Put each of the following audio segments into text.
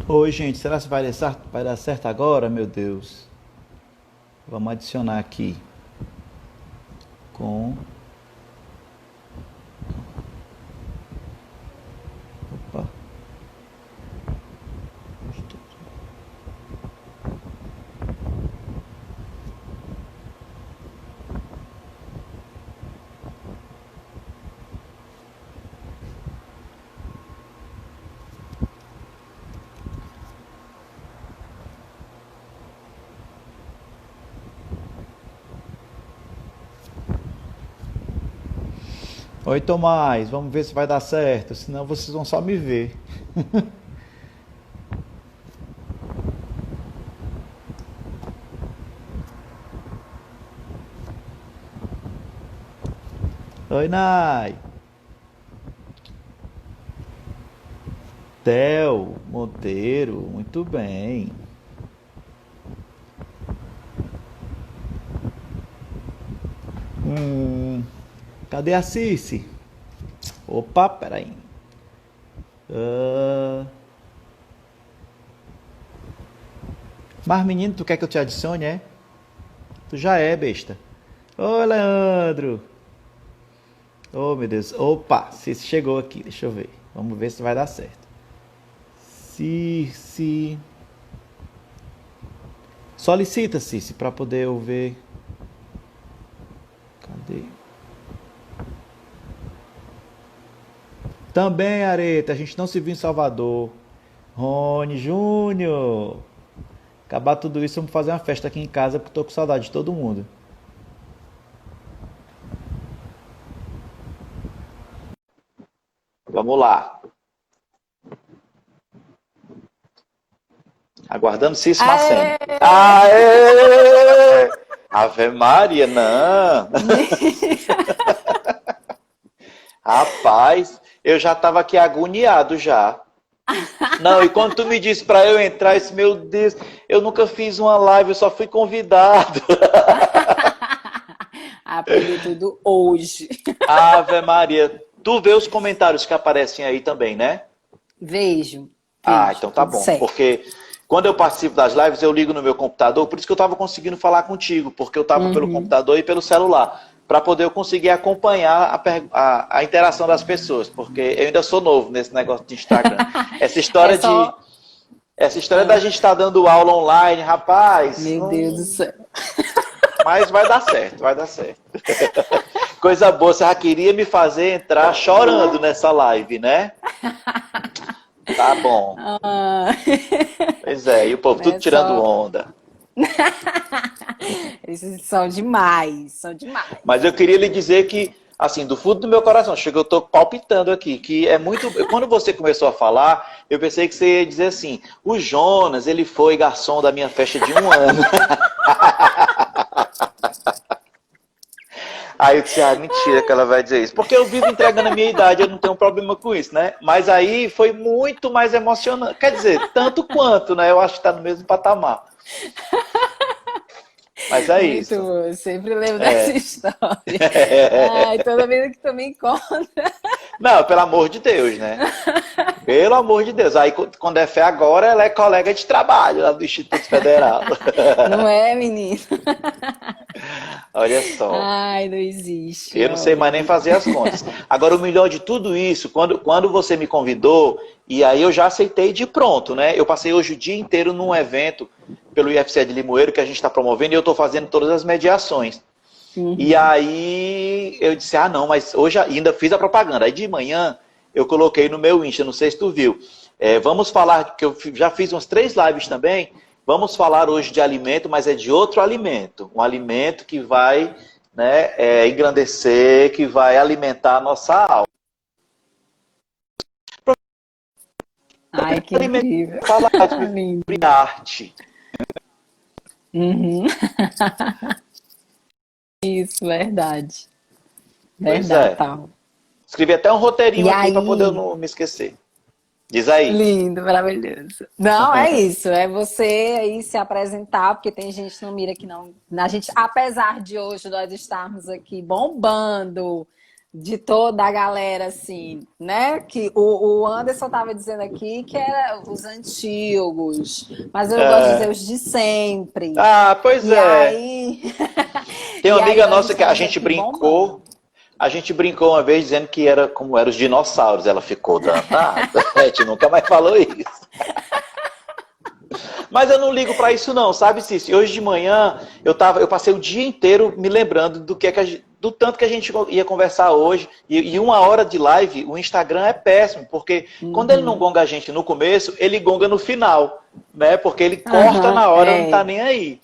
Oi, gente, será que vai dar certo agora, meu Deus? Vamos adicionar aqui com. Opa. Oi, Tomás, vamos ver se vai dar certo, senão vocês vão só me ver. Oi, Nai. Theo Monteiro, muito bem. Hum, cadê a Cici? Opa, peraí. Ah, mas menino, tu quer que eu te adicione, é? Tu já é, besta. Oi, Leandro. Oh, meu Deus. Opa, Cici chegou aqui, deixa eu ver. Vamos ver se vai dar certo. Cici. Solicita, Cici, para poder eu ver. Cadê? Também, Areta, a gente não se viu em Salvador. Rony Júnior. Acabar tudo isso, vamos fazer uma festa aqui em casa, porque tô com saudade de todo mundo. Vamos lá. Aguardando Cício Macena. Aê! Aê! Ave Maria, não. Rapaz, eu já tava aqui agoniado já. Não, e quando tu me disse pra eu entrar, eu disse, meu Deus, eu nunca fiz uma live, eu só fui convidado. Aprendi tudo hoje. Ave Maria, tu vê os comentários que aparecem aí também, né? Vejo, Ah, vejo, então tá tudo bom. certo. Porque quando eu participo das lives, eu ligo no meu computador, por isso que eu estava conseguindo falar contigo, porque eu estava pelo Uhum. computador e pelo celular, para poder eu conseguir acompanhar a interação das pessoas, porque eu ainda sou novo nesse negócio de Instagram. Essa É história de, só. essa história da Ah, gente estar dando aula online, rapaz, meu Deus do céu. mas vai dar certo, vai dar certo. Coisa boa, você já queria me fazer entrar chorando nessa live, né? Tá bom. Ah, Pois é, e o povo tudo é tirando só. onda. Esses são demais, são demais. Mas eu queria lhe dizer que, assim, do fundo do meu coração, chega, eu tô palpitando aqui, que é muito. Quando você começou a falar, eu pensei que você ia dizer assim: o Jonas, ele foi garçom da minha festa de 1 ano. Aí eu disse, ah, mentira que ela vai dizer isso. Porque eu vivo entregando a minha idade, eu não tenho problema com isso, né? Mas aí foi muito mais emocionante. Quer dizer, tanto quanto, né? Eu acho que tá no mesmo patamar. Mas é Muito isso. bom, eu sempre lembro dessa É. história. Ai, toda vez que tu me encontra. Não, pelo amor de Deus, né? Pelo amor de Deus. Aí, quando é fé agora, ela é colega de trabalho lá do Instituto Federal. Não é, menino? Olha só. Ai, não existe, Eu não sei mais nem homem. fazer as contas. Agora, o melhor de tudo isso, quando você me convidou, e aí eu já aceitei de pronto, né? Eu passei hoje o dia inteiro num evento pelo IFCE de Limoeiro que a gente está promovendo e eu estou fazendo todas as mediações. E Uhum. aí eu disse, ah não, mas hoje ainda fiz a propaganda. Aí de manhã eu coloquei no meu Insta, não sei se tu viu. Vamos falar, porque eu já fiz umas 3 lives também. Vamos falar hoje de alimento, mas é de outro alimento. Um alimento que vai, né, engrandecer, que vai alimentar a nossa alma. Ai, que Alimento, incrível. falar sobre Lindo. arte. Uhum. Isso, verdade. Pois Verdade, é. tal. Escrevi até um roteirinho E aqui para poder eu aí, não me esquecer. Diz aí. lindo, maravilhoso. Não, é isso, é você aí se apresentar, porque tem gente no Mira que não. A gente, apesar de hoje nós estarmos aqui bombando de toda a galera, assim, né? Que o Anderson estava dizendo aqui que era os antigos, mas eu gosto de dizer os de sempre. Ah, pois E é. aí, Tem uma e aí amiga nós nossa que estamos aqui bombando. a gente brincou uma vez dizendo que era como eram os dinossauros. Ela ficou danada. A gente nunca mais falou isso. Mas eu não ligo pra isso não, sabe, Cícero? Hoje de manhã eu passei o dia inteiro me lembrando do tanto que a gente ia conversar hoje. E 1 hora de live, o Instagram é péssimo, porque quando ele não Uhum. gonga a gente no começo, ele gonga no final, né? Porque ele corta Aham, na hora, não tá é nem aí.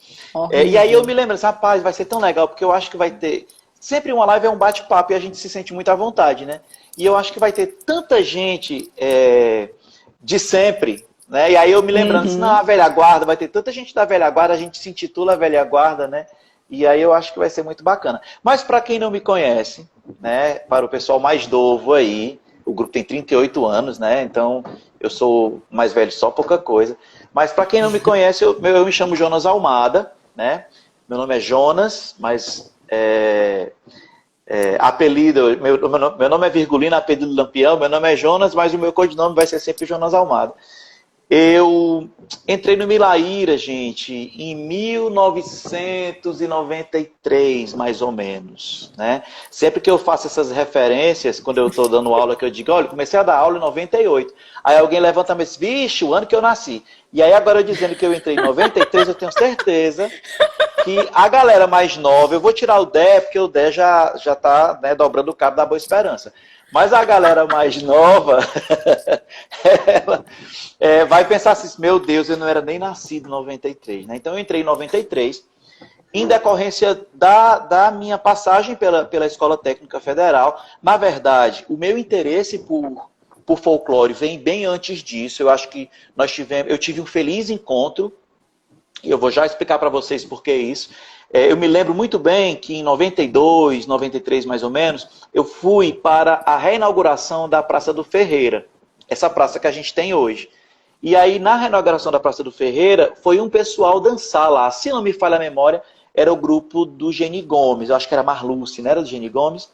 E aí eu horrível. me lembro assim, rapaz, vai ser tão legal, porque eu acho que vai ter. Sempre uma live é um bate-papo e a gente se sente muito à vontade, né? E eu acho que vai ter tanta gente de sempre, né? E aí eu me lembrando assim, não, a Uhum. velha guarda, vai ter tanta gente da velha guarda, a gente se intitula a velha guarda, né? E aí eu acho que vai ser muito bacana. Mas para quem não me conhece, né? Para o pessoal mais novo aí, o grupo tem 38 anos, né? Então eu sou mais velho só pouca coisa. Mas para quem não me conhece, eu me chamo Jonas Almada, né? Meu nome é Jonas, mas apelido, meu nome é Virgulino, apelido Lampião, meu nome é Jonas, mas o meu codinome vai ser sempre Jonas Almada. Eu entrei no Milaíra, gente, em 1993, mais ou menos, né? Sempre que eu faço essas referências, quando eu estou dando aula, que eu digo, olha, comecei a dar aula em 98. Aí alguém levanta e diz, vixe, o ano que eu nasci. E aí agora eu dizendo que eu entrei em 93, eu tenho certeza que a galera mais nova, eu vou tirar o Dé, porque o Dé já tá, né, dobrando o cabo da Boa Esperança. Mas a galera mais nova, ela, vai pensar assim, meu Deus, eu não era nem nascido em 93, né? Então eu entrei em 93, em decorrência da minha passagem pela Escola Técnica Federal. Na verdade, o meu interesse por folclore vem bem antes disso. Eu acho que eu tive um feliz encontro, e eu vou já explicar para vocês por que isso. Eu me lembro muito bem que em 92, 93 mais ou menos, eu fui para a reinauguração da Praça do Ferreira, essa praça que a gente tem hoje. E aí, na reinauguração da Praça do Ferreira, foi um pessoal dançar lá. Se não me falha a memória, era o grupo do Geni Gomes. Eu acho que era Marluce, não era do Geni Gomes?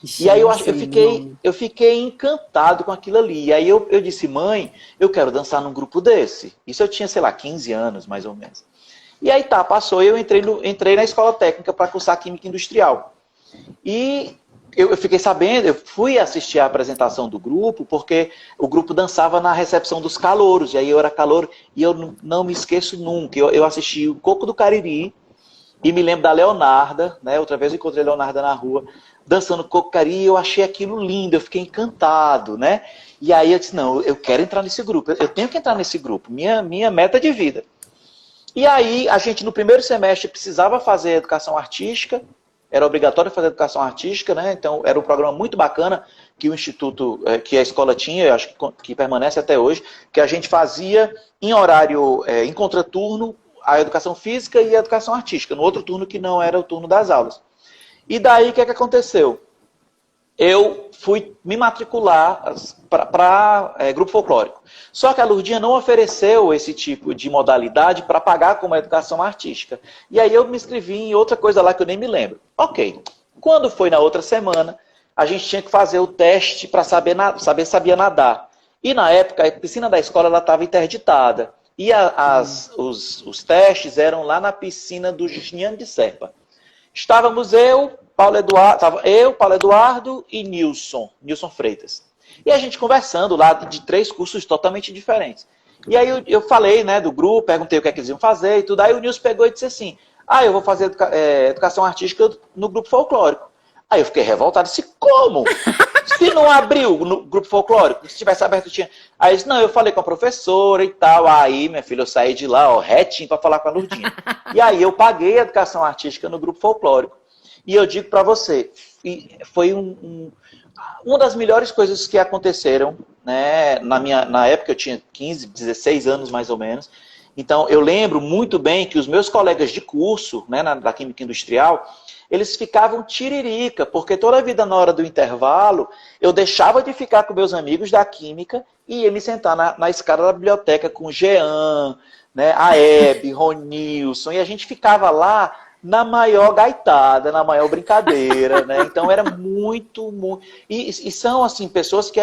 E Ixi, aí não sei o nome. eu fiquei encantado com aquilo ali. E aí eu disse, mãe, eu quero dançar num grupo desse. Isso eu tinha, sei lá, 15 anos, mais ou menos. E aí tá, passou, eu entrei na escola técnica para cursar Química Industrial. E eu fiquei sabendo, eu fui assistir a apresentação do grupo, porque o grupo dançava na recepção dos calouros, e aí eu era calouro, e eu não me esqueço nunca. Eu assisti o Coco do Cariri, e me lembro da Leonarda, né? Outra vez eu encontrei a Leonarda na rua, dançando Coco Cariri, e eu achei aquilo lindo, eu fiquei encantado, né? E aí eu disse, não, eu quero entrar nesse grupo, eu tenho que entrar nesse grupo, minha meta de vida. E aí, a gente no primeiro semestre precisava fazer educação artística, era obrigatório fazer educação artística, né? Então era um programa muito bacana que o Instituto, que a escola tinha, eu acho que permanece até hoje, que a gente fazia em horário, em contraturno, a educação física e a educação artística, no outro turno que não era o turno das aulas. E daí, o que aconteceu? Eu fui me matricular para grupo folclórico. Só que a Lurdinha não ofereceu esse tipo de modalidade para pagar como educação artística. E aí eu me inscrevi em outra coisa lá que eu nem me lembro. Ok. Quando foi na outra semana, a gente tinha que fazer o teste para saber se sabia nadar. E na época, a piscina da escola estava interditada. E os testes eram lá na piscina do Justiniano de Serpa. Estávamos Paulo Eduardo e Nilson Freitas. E a gente conversando lá de 3 cursos totalmente diferentes. E aí eu falei, né, do grupo, perguntei o que é que eles iam fazer e tudo. Aí o Nilson pegou e disse assim, eu vou fazer educação artística no grupo folclórico. Aí eu fiquei revoltado, disse, como? Se não abriu no grupo folclórico, se tivesse aberto, tinha. Aí eu disse, não, eu falei com a professora e tal. Aí, minha filha, eu saí de lá, ó, retinho para falar com a Lurdinha. E aí eu paguei a educação artística no grupo folclórico. E eu digo para você, foi uma das melhores coisas que aconteceram, né? Na época eu tinha 15, 16 anos mais ou menos. Então eu lembro muito bem que os meus colegas de curso, né, da Química Industrial, eles ficavam tiririca, porque toda a vida na hora do intervalo, eu deixava de ficar com meus amigos da Química e ia me sentar na escada da biblioteca com o Jean, né, a Hebe, Ronilson, e a gente ficava lá na maior gaitada, na maior brincadeira, né? Então era muito, muito... E são, assim, pessoas que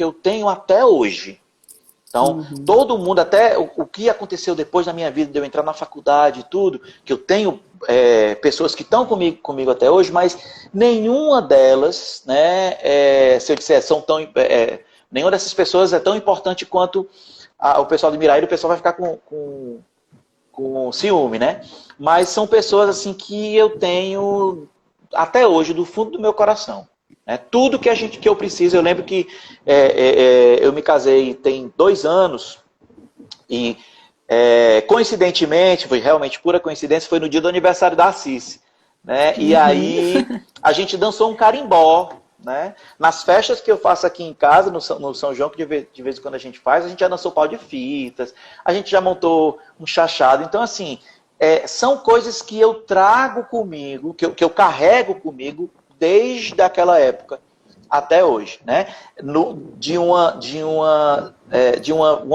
eu tenho até hoje. Então, todo mundo, até o que aconteceu depois na minha vida, de eu entrar na faculdade e tudo, que eu tenho pessoas que estão comigo até hoje, mas nenhuma delas, né, se eu disser, nenhuma dessas pessoas é tão importante quanto o pessoal de Miraíra. O pessoal vai ficar com ciúme, né? Mas são pessoas assim que eu tenho até hoje, do fundo do meu coração. Tudo que eu preciso. Eu lembro que eu me casei tem 2 anos e coincidentemente, foi realmente pura coincidência, foi no dia do aniversário da Cici, né? E aí a gente dançou um carimbó, né? Nas festas que eu faço aqui em casa, no São João, que de vez em quando a gente faz, a gente já dançou pau de fitas, a gente já montou um chachado. Então, assim, são coisas que eu trago comigo, que eu carrego comigo desde aquela época até hoje, né? De uma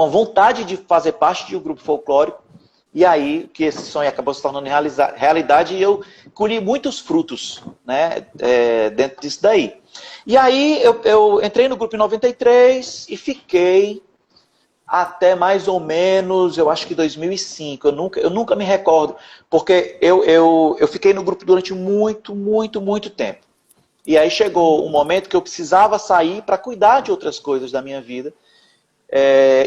vontade de fazer parte de um grupo folclórico, e aí que esse sonho acabou se tornando realidade, e eu colhi muitos frutos, né, dentro disso daí. E aí eu entrei no grupo em 93 e fiquei até mais ou menos, eu acho que 2005, eu nunca me recordo, porque eu fiquei no grupo durante muito, muito, muito tempo. E aí chegou um momento que eu precisava sair para cuidar de outras coisas da minha vida.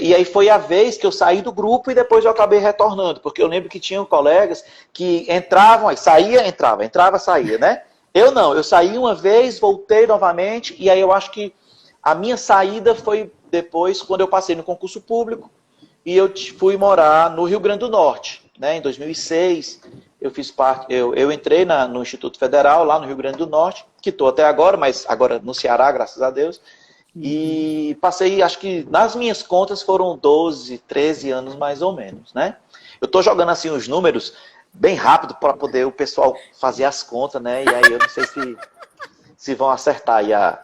E aí foi a vez que eu saí do grupo e depois eu acabei retornando, porque eu lembro que tinham colegas que entravam, saía, entrava, saía, né? Eu não, eu saí uma vez, voltei novamente, e aí eu acho que a minha saída foi depois, quando eu passei no concurso público, e eu fui morar no Rio Grande do Norte, né? Em 2006, eu entrei no Instituto Federal, lá no Rio Grande do Norte, que estou até agora, mas agora no Ceará, graças a Deus. E passei, acho que nas minhas contas foram 12, 13 anos mais ou menos, né? Eu estou jogando assim os números bem rápido para poder o pessoal fazer as contas, né? E aí eu não sei se vão acertar aí a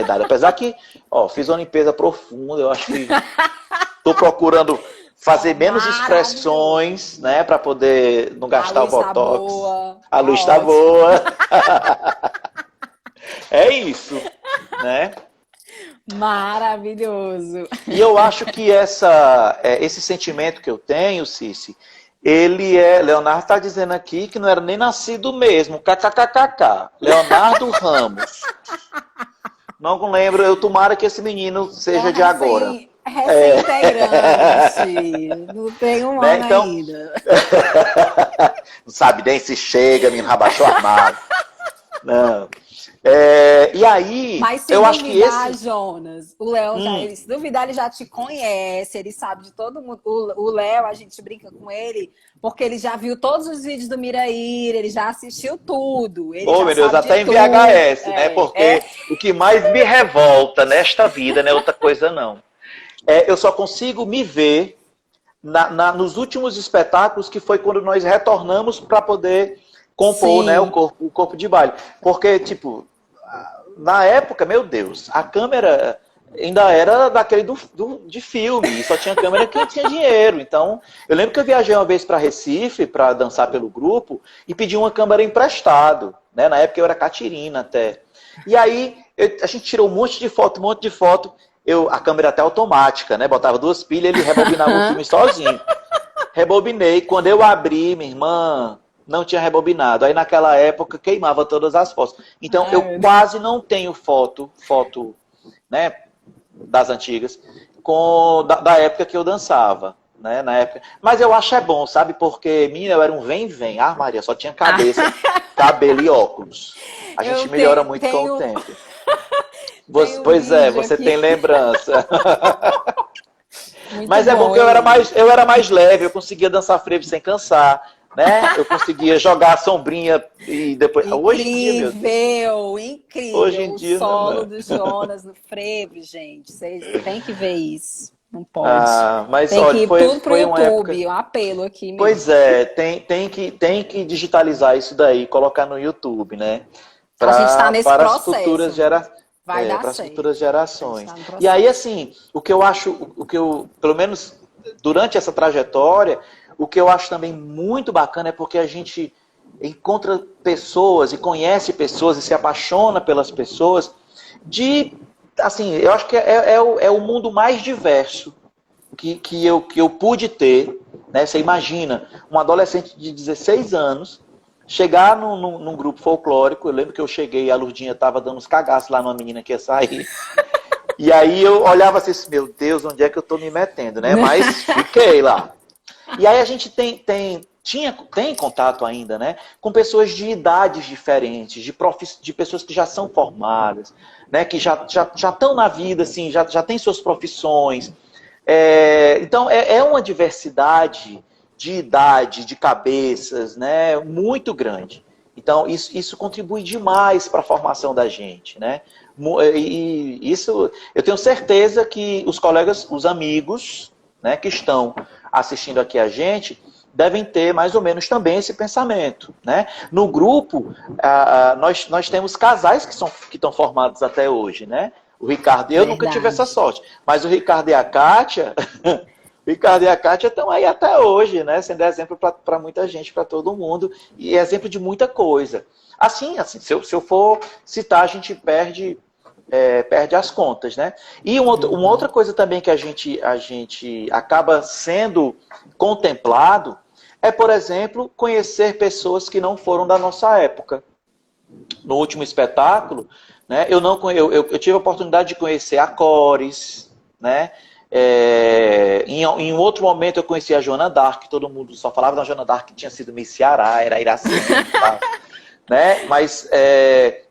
idade. Apesar que, fiz uma limpeza profunda, eu acho que estou procurando fazer menos expressões, né? Para poder não gastar o Botox. A luz está boa. É isso, né? Maravilhoso. E eu acho que esse sentimento que eu tenho, Cici, Leonardo está dizendo aqui que não era nem nascido mesmo, kkkk, Leonardo Ramos. Não lembro, eu tomara que esse menino seja de agora. Recém-integrante, não tem um ano então, ainda. Não sabe nem se chega, menino rabaixo armado. Não. E aí, mas se eu duvidar, acho que esse... Jonas, o Léo, se duvidar, ele já te conhece, ele sabe de todo mundo. O Léo, a gente brinca com ele, porque ele já viu todos os vídeos do Miraíra, ele já assistiu tudo. Meu Deus, até em VHS, né? Porque o que mais me revolta nesta vida, né? Outra coisa não. Eu só consigo me ver nos últimos espetáculos, que foi quando nós retornamos para poder compor, né, o corpo de baile. Porque, tipo, na época, meu Deus, a câmera ainda era daquele de filme, e só tinha câmera quem tinha dinheiro. Então, eu lembro que eu viajei uma vez para Recife para dançar pelo grupo e pedi uma câmera emprestado, né? Na época eu era catirina até. E aí a gente tirou um monte de foto, a câmera até automática, né? Botava 2 pilhas, ele rebobinava o filme sozinho. Rebobinei, quando eu abri, minha irmã, não tinha rebobinado. Aí naquela época queimava todas as fotos. Então eu quase não tenho foto, né, das antigas, da época que eu dançava, né, na época. Mas eu acho bom, sabe? Porque, menina, eu era um vem. Ah, Maria, só tinha cabeça, cabelo e óculos. A gente melhora muito com o tempo. Você tem lembrança. Mas é bom que eu era mais leve, eu conseguia dançar frevo sem cansar, né? Eu conseguia jogar a sombrinha e depois... Incrível. Hoje em dia, o solo do Jonas no frevo, gente. Vocês têm que ver isso. Não pode. Mas tem olha, que ir tudo pro YouTube, um apelo aqui mesmo. Pois é, tem que digitalizar isso daí, colocar no YouTube, né? A gente está nesse processo. As futuras Vai dar para as certo. futuras gerações. E aí, assim, pelo menos durante essa trajetória, o que eu acho também muito bacana é porque a gente encontra pessoas e conhece pessoas e se apaixona pelas pessoas assim, eu acho que é o mundo mais diverso que eu pude ter, né? Você imagina, um adolescente de 16 anos chegar num grupo folclórico. Eu lembro que eu cheguei e a Lurdinha estava dando uns cagaços lá numa menina que ia sair. E aí eu olhava assim, meu Deus, onde é que eu estou me metendo, né? Mas fiquei lá. E aí a gente tem contato ainda, né? Com pessoas de idades diferentes, de pessoas que já são formadas, né? Que já estão na vida, assim, já têm suas profissões. Então, é uma diversidade de idade, de cabeças, né? Muito grande. Então, isso contribui demais para a formação da gente, né? E isso, eu tenho certeza que os colegas, os amigos, né, que estão assistindo aqui a gente, devem ter mais ou menos também esse pensamento, né? No grupo, nós temos casais que estão formados até hoje, né? O Ricardo e eu nunca tive essa sorte, mas o Ricardo e a Kátia, estão aí até hoje, né? Sendo exemplo para muita gente, para todo mundo, e exemplo de muita coisa. Assim, se eu for citar, a gente perde as contas, né? E uma outra coisa também que a gente acaba sendo contemplado é, por exemplo, conhecer pessoas que não foram da nossa época. No último espetáculo, né, eu tive a oportunidade de conhecer a Cores, né? Em outro momento eu conheci a Joana Dark, todo mundo só falava da Joana Dark, que tinha sido Miss Ceará, era Iracema e tal. Né? Mas,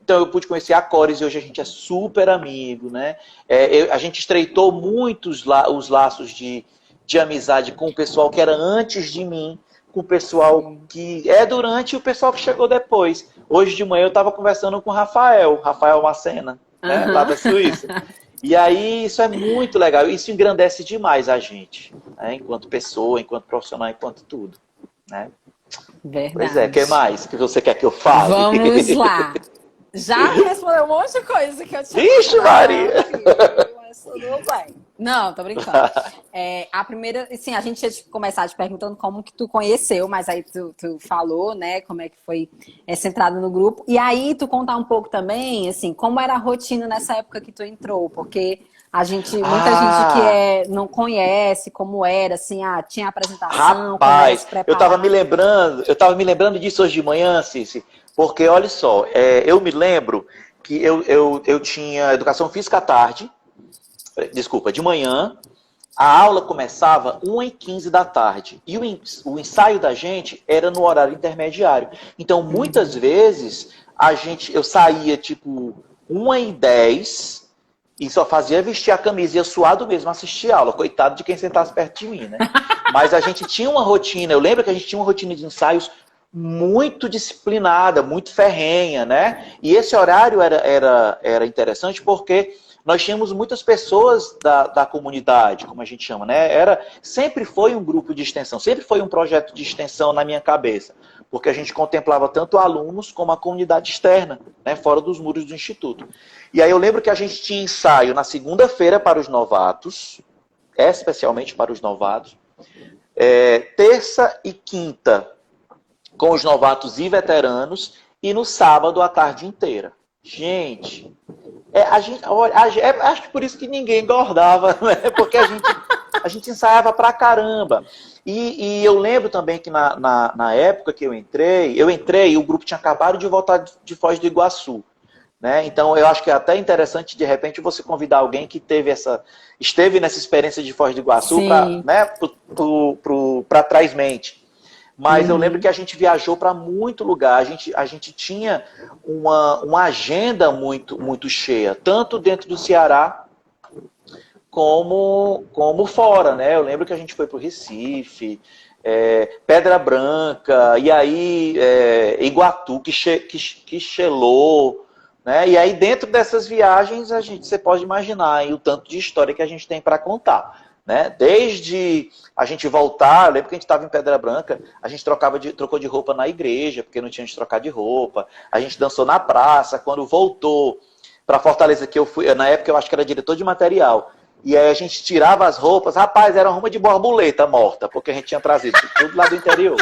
então eu pude conhecer a Cores e hoje a gente é super amigo, né? A gente estreitou muito os laços de amizade com o pessoal que era antes de mim, com o pessoal que é durante e o pessoal que chegou depois. Hoje de manhã eu estava conversando com o Rafael Macena, né? Lá da Suíça. E aí isso é muito legal, isso engrandece demais a gente, né? Enquanto pessoa, enquanto profissional, enquanto tudo, né? Verdade. Pois é, o que mais que você quer que eu fale? Vamos lá. Já respondeu um monte de coisa que eu tinha. Vixe, Maria! Mas tudo bem. Não, tô brincando. A primeira, assim, a gente ia começar te perguntando como que tu conheceu, mas aí tu falou, né, como é que foi essa entrada no grupo. E aí tu contar um pouco também, assim, como era a rotina nessa época que tu entrou, porque muita gente que não conhece como era, assim, tinha apresentação, rapaz, eu tava me lembrando disso hoje de manhã, Cici, porque olha só, eu me lembro que eu tinha educação física à tarde, de manhã, a aula começava 1h15 da tarde, e o ensaio da gente era no horário intermediário. Então, muitas vezes, eu saía tipo 1h10, e só fazia vestir a camisa, ia suado mesmo assistir a aula. Coitado de quem sentasse perto de mim, né? Mas a gente tinha uma rotina, eu lembro que a gente tinha uma rotina de ensaios muito disciplinada, muito ferrenha, né? E esse horário era interessante porque nós tínhamos muitas pessoas da comunidade, como a gente chama, né? Sempre foi um grupo de extensão, sempre foi um projeto de extensão na minha cabeça, porque a gente contemplava tanto alunos como a comunidade externa, né? Fora dos muros do Instituto. E aí eu lembro que a gente tinha ensaio na segunda-feira para os novatos, especialmente para os novatos, terça e quinta com os novatos e veteranos, e no sábado a tarde inteira. Gente, acho que por isso que ninguém engordava, né? Porque a gente ensaiava pra caramba. E eu lembro também que na época que eu entrei, e o grupo tinha acabado de voltar de Foz do Iguaçu. Né? Então eu acho que é até interessante, de repente, você convidar alguém que esteve nessa experiência de Foz do Iguaçu para trás mente. Mas eu lembro que a gente viajou para muito lugar, a gente tinha uma agenda muito, muito cheia, tanto dentro do Ceará como fora, né? Eu lembro que a gente foi para o Recife, Pedra Branca, e aí Iguatu, Quixelô, né? E aí dentro dessas viagens você pode imaginar aí, o tanto de história que a gente tem para contar. Né? Desde a gente voltar, eu lembro que a gente estava em Pedra Branca, a gente trocou de roupa na igreja, porque não tinha onde trocar de roupa, a gente dançou na praça, quando voltou para Fortaleza, que eu fui, na época eu acho que era diretor de material, e aí a gente tirava as roupas, rapaz, era uma roupa de borboleta morta, porque a gente tinha trazido tudo lá do interior.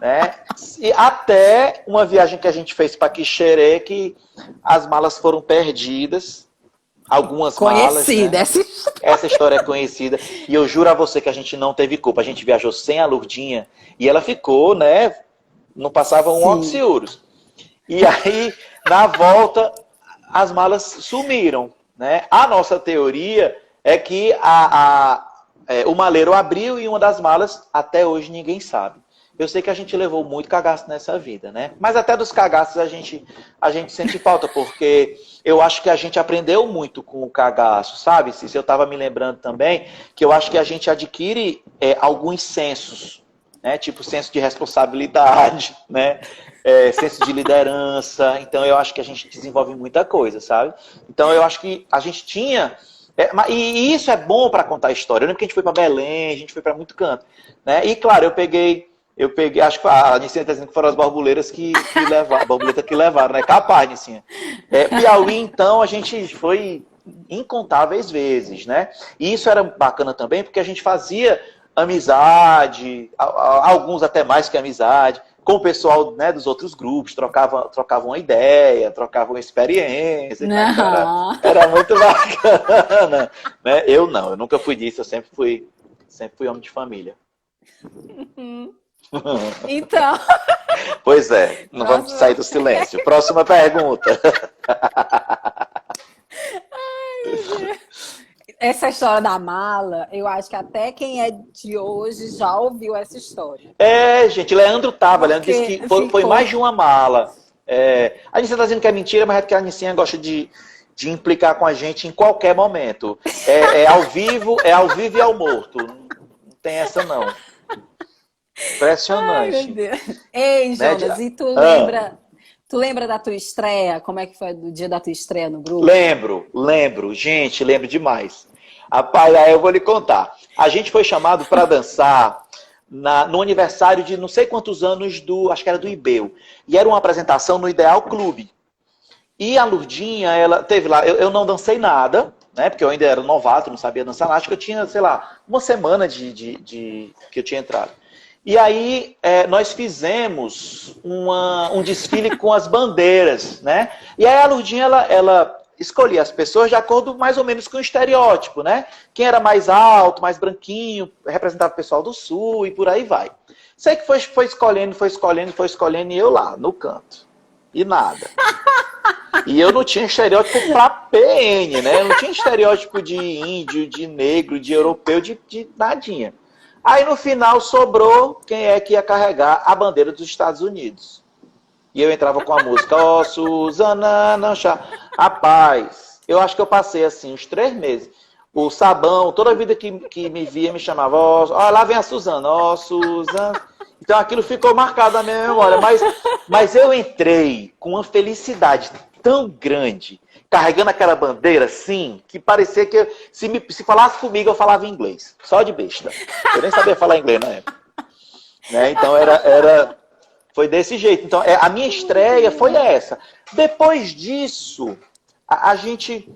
né? E até uma viagem que a gente fez para Quixerê, que as malas foram perdidas. Algumas Conhecida, malas, né? Essa história é conhecida. E eu juro a você que a gente não teve culpa. A gente viajou sem a Lurdinha e ela ficou, né? Não passava um oxiúros. E aí, na volta, as malas sumiram, né? A nossa teoria é que o maleiro abriu e uma das malas, até hoje, ninguém sabe. Eu sei que a gente levou muito cagaço nessa vida, né? Mas até dos cagaços a gente sente falta, porque eu acho que a gente aprendeu muito com o cagaço, sabe? Se eu estava me lembrando também, que eu acho que a gente adquire alguns sensos, né? Tipo senso de responsabilidade, né? Senso de liderança. Então eu acho que a gente desenvolve muita coisa, sabe? Então eu acho que a gente tinha... e isso é bom para contar história. Eu lembro que a gente foi para Belém, a gente foi para muito canto, né? E claro, eu peguei, acho que a Nicinha está dizendo que foram as borboletas que levaram, borboleta que levaram, né? Capaz, Nicinha. Piauí, então, a gente foi incontáveis vezes, né? E isso era bacana também, porque a gente fazia amizade, alguns até mais que amizade, com o pessoal, né, dos outros grupos, trocavam uma ideia, trocavam uma experiência. Então, era muito bacana. Né? Eu nunca fui disso, eu sempre fui homem de família. Então. Pois é, não vamos sair do silêncio. Próxima pergunta. Ai, meu Deus. Essa história da mala, eu acho que até quem é de hoje já ouviu essa história. Gente, Leandro disse que foi mais de uma mala. A Anicinha está dizendo que é mentira, mas é porque a Anicinha gosta de implicar com a gente em qualquer momento. Ao vivo e ao morto. Não tem essa, não. Impressionante. Ai, meu Deus. Ei, Jonas, e tu lembra da tua estreia? Como é que foi do dia da tua estreia no grupo? Lembro. Gente, lembro demais. Rapaz, aí eu vou lhe contar. A gente foi chamado para dançar no aniversário de não sei quantos anos acho que era do IBEU. E era uma apresentação no Ideal Clube. E a Lurdinha, ela teve lá, eu não dancei nada, né? Porque eu ainda era novato, não sabia dançar nada. Acho que eu tinha, sei lá, uma semana que eu tinha entrado. E aí nós fizemos um desfile com as bandeiras, né? E aí a Lurdinha, ela escolhia as pessoas de acordo mais ou menos com o estereótipo, né? Quem era mais alto, mais branquinho, representava o pessoal do sul e por aí vai. Sei que foi escolhendo e eu lá, no canto. E nada. E eu não tinha estereótipo pra PN, né? Eu não tinha estereótipo de índio, de negro, de europeu, de nadinha. Aí no final sobrou quem é que ia carregar a bandeira dos Estados Unidos. E eu entrava com a música, ó, Suzana, não chá. Rapaz, eu acho que eu passei assim uns 3 meses. O Sabão, toda a vida que me via, me chamava, ó, lá vem a Suzana, ó, Suzana. Então aquilo ficou marcado na minha memória. Mas eu entrei com uma felicidade tão grande, carregando aquela bandeira assim, que parecia que se falasse comigo, eu falava inglês. Só de besta. Eu nem sabia falar inglês na época. Né? Então foi desse jeito. Então, a minha estreia foi essa. Depois disso, a gente...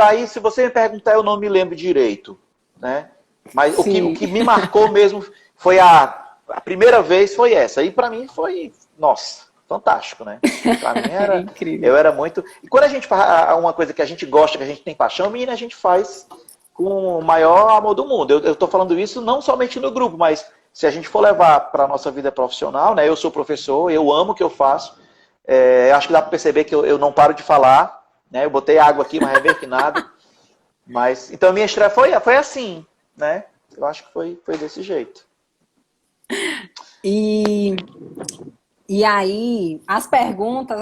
Aí, se você me perguntar, eu não me lembro direito. Né? Mas o que me marcou mesmo foi a primeira vez foi essa. E para mim foi, nossa, fantástico, né? Pra mim era incrível. Eu era muito... E quando a gente faz uma coisa que a gente gosta, que a gente tem paixão, menina, a gente faz com o maior amor do mundo. Eu tô falando isso não somente no grupo, mas... Se a gente for levar para a nossa vida profissional, né? Eu sou professor, eu amo o que eu faço. Acho que dá para perceber que eu não paro de falar. Né? Eu botei água aqui, mas é ver que nada. Mas, então a minha estreia foi assim. Né? Eu acho que foi desse jeito. E aí, as perguntas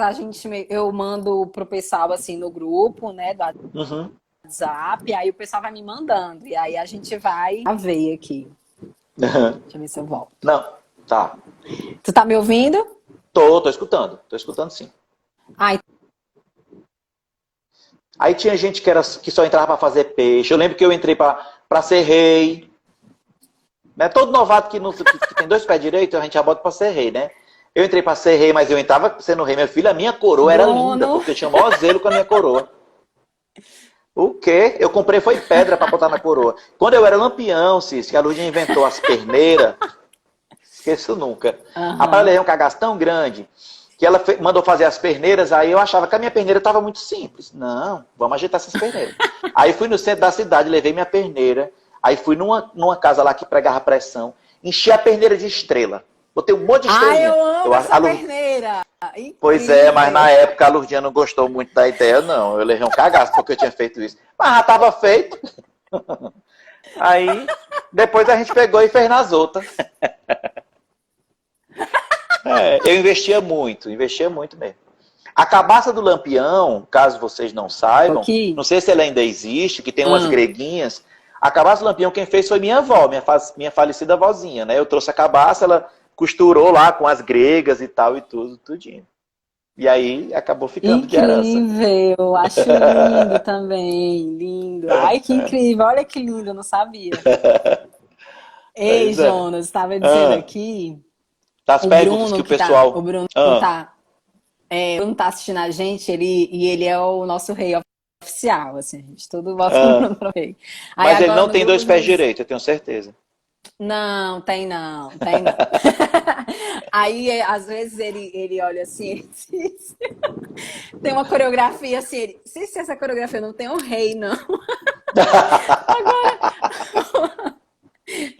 eu mando pro pessoal assim no grupo, né? Do WhatsApp, aí o pessoal vai me mandando. E aí a gente vai ver aqui. Deixa eu ver se eu volto. Não, tá. Tu tá me ouvindo? Tô escutando. Tô escutando sim. Aí tinha gente que só entrava para fazer peixe. Eu lembro que eu entrei para ser rei. Né? Todo novato que tem 2 pés direitos, a gente já bota para ser rei, né? Eu entrei para ser rei, mas eu entrava sendo rei. Meu filho, a minha coroa era linda, porque eu tinha o maior zelo com a minha coroa. O quê? Eu comprei foi pedra para botar na coroa. Quando eu era lampião, Cis, que a Lurdinha inventou as perneiras, esqueço nunca. Aham. A praia levei um cagaço tão grande que ela mandou fazer as perneiras, aí eu achava que a minha perneira estava muito simples. Não, vamos ajeitar essas perneiras. Aí fui no centro da cidade, levei minha perneira, aí fui numa casa lá que pregava pressão, enchi a perneira de estrela. Botei um monte de estrelinha. Eu amo essa perneira! Pois é, mas na época a Lourdinha não gostou muito da ideia, não. Eu levei um cagaço porque eu tinha feito isso. Mas já estava feito. Aí, depois a gente pegou e fez nas outras. Eu investia muito mesmo. A cabaça do Lampião, caso vocês não saibam, não sei se ela ainda existe, que tem umas greguinhas. A cabaça do Lampião quem fez foi minha avó, minha falecida avózinha, né? Eu trouxe a cabaça, ela costurou lá com as gregas e tal e tudo, tudinho. E aí acabou ficando de herança. Incrível, acho lindo também, lindo. Ai, que incrível, olha que lindo, eu não sabia. Ei, Jonas, estava dizendo aqui... Das perguntas que o pessoal... O Bruno tá assistindo a gente, ele é o nosso rei oficial, assim, a gente tudo bota o Bruno pra ver. Mas ele não tem dois pés direitos, eu tenho certeza. Não, tem não. Aí, às vezes, ele olha assim, tem uma coreografia assim, ele, se essa coreografia não tem um rei, não. Agora,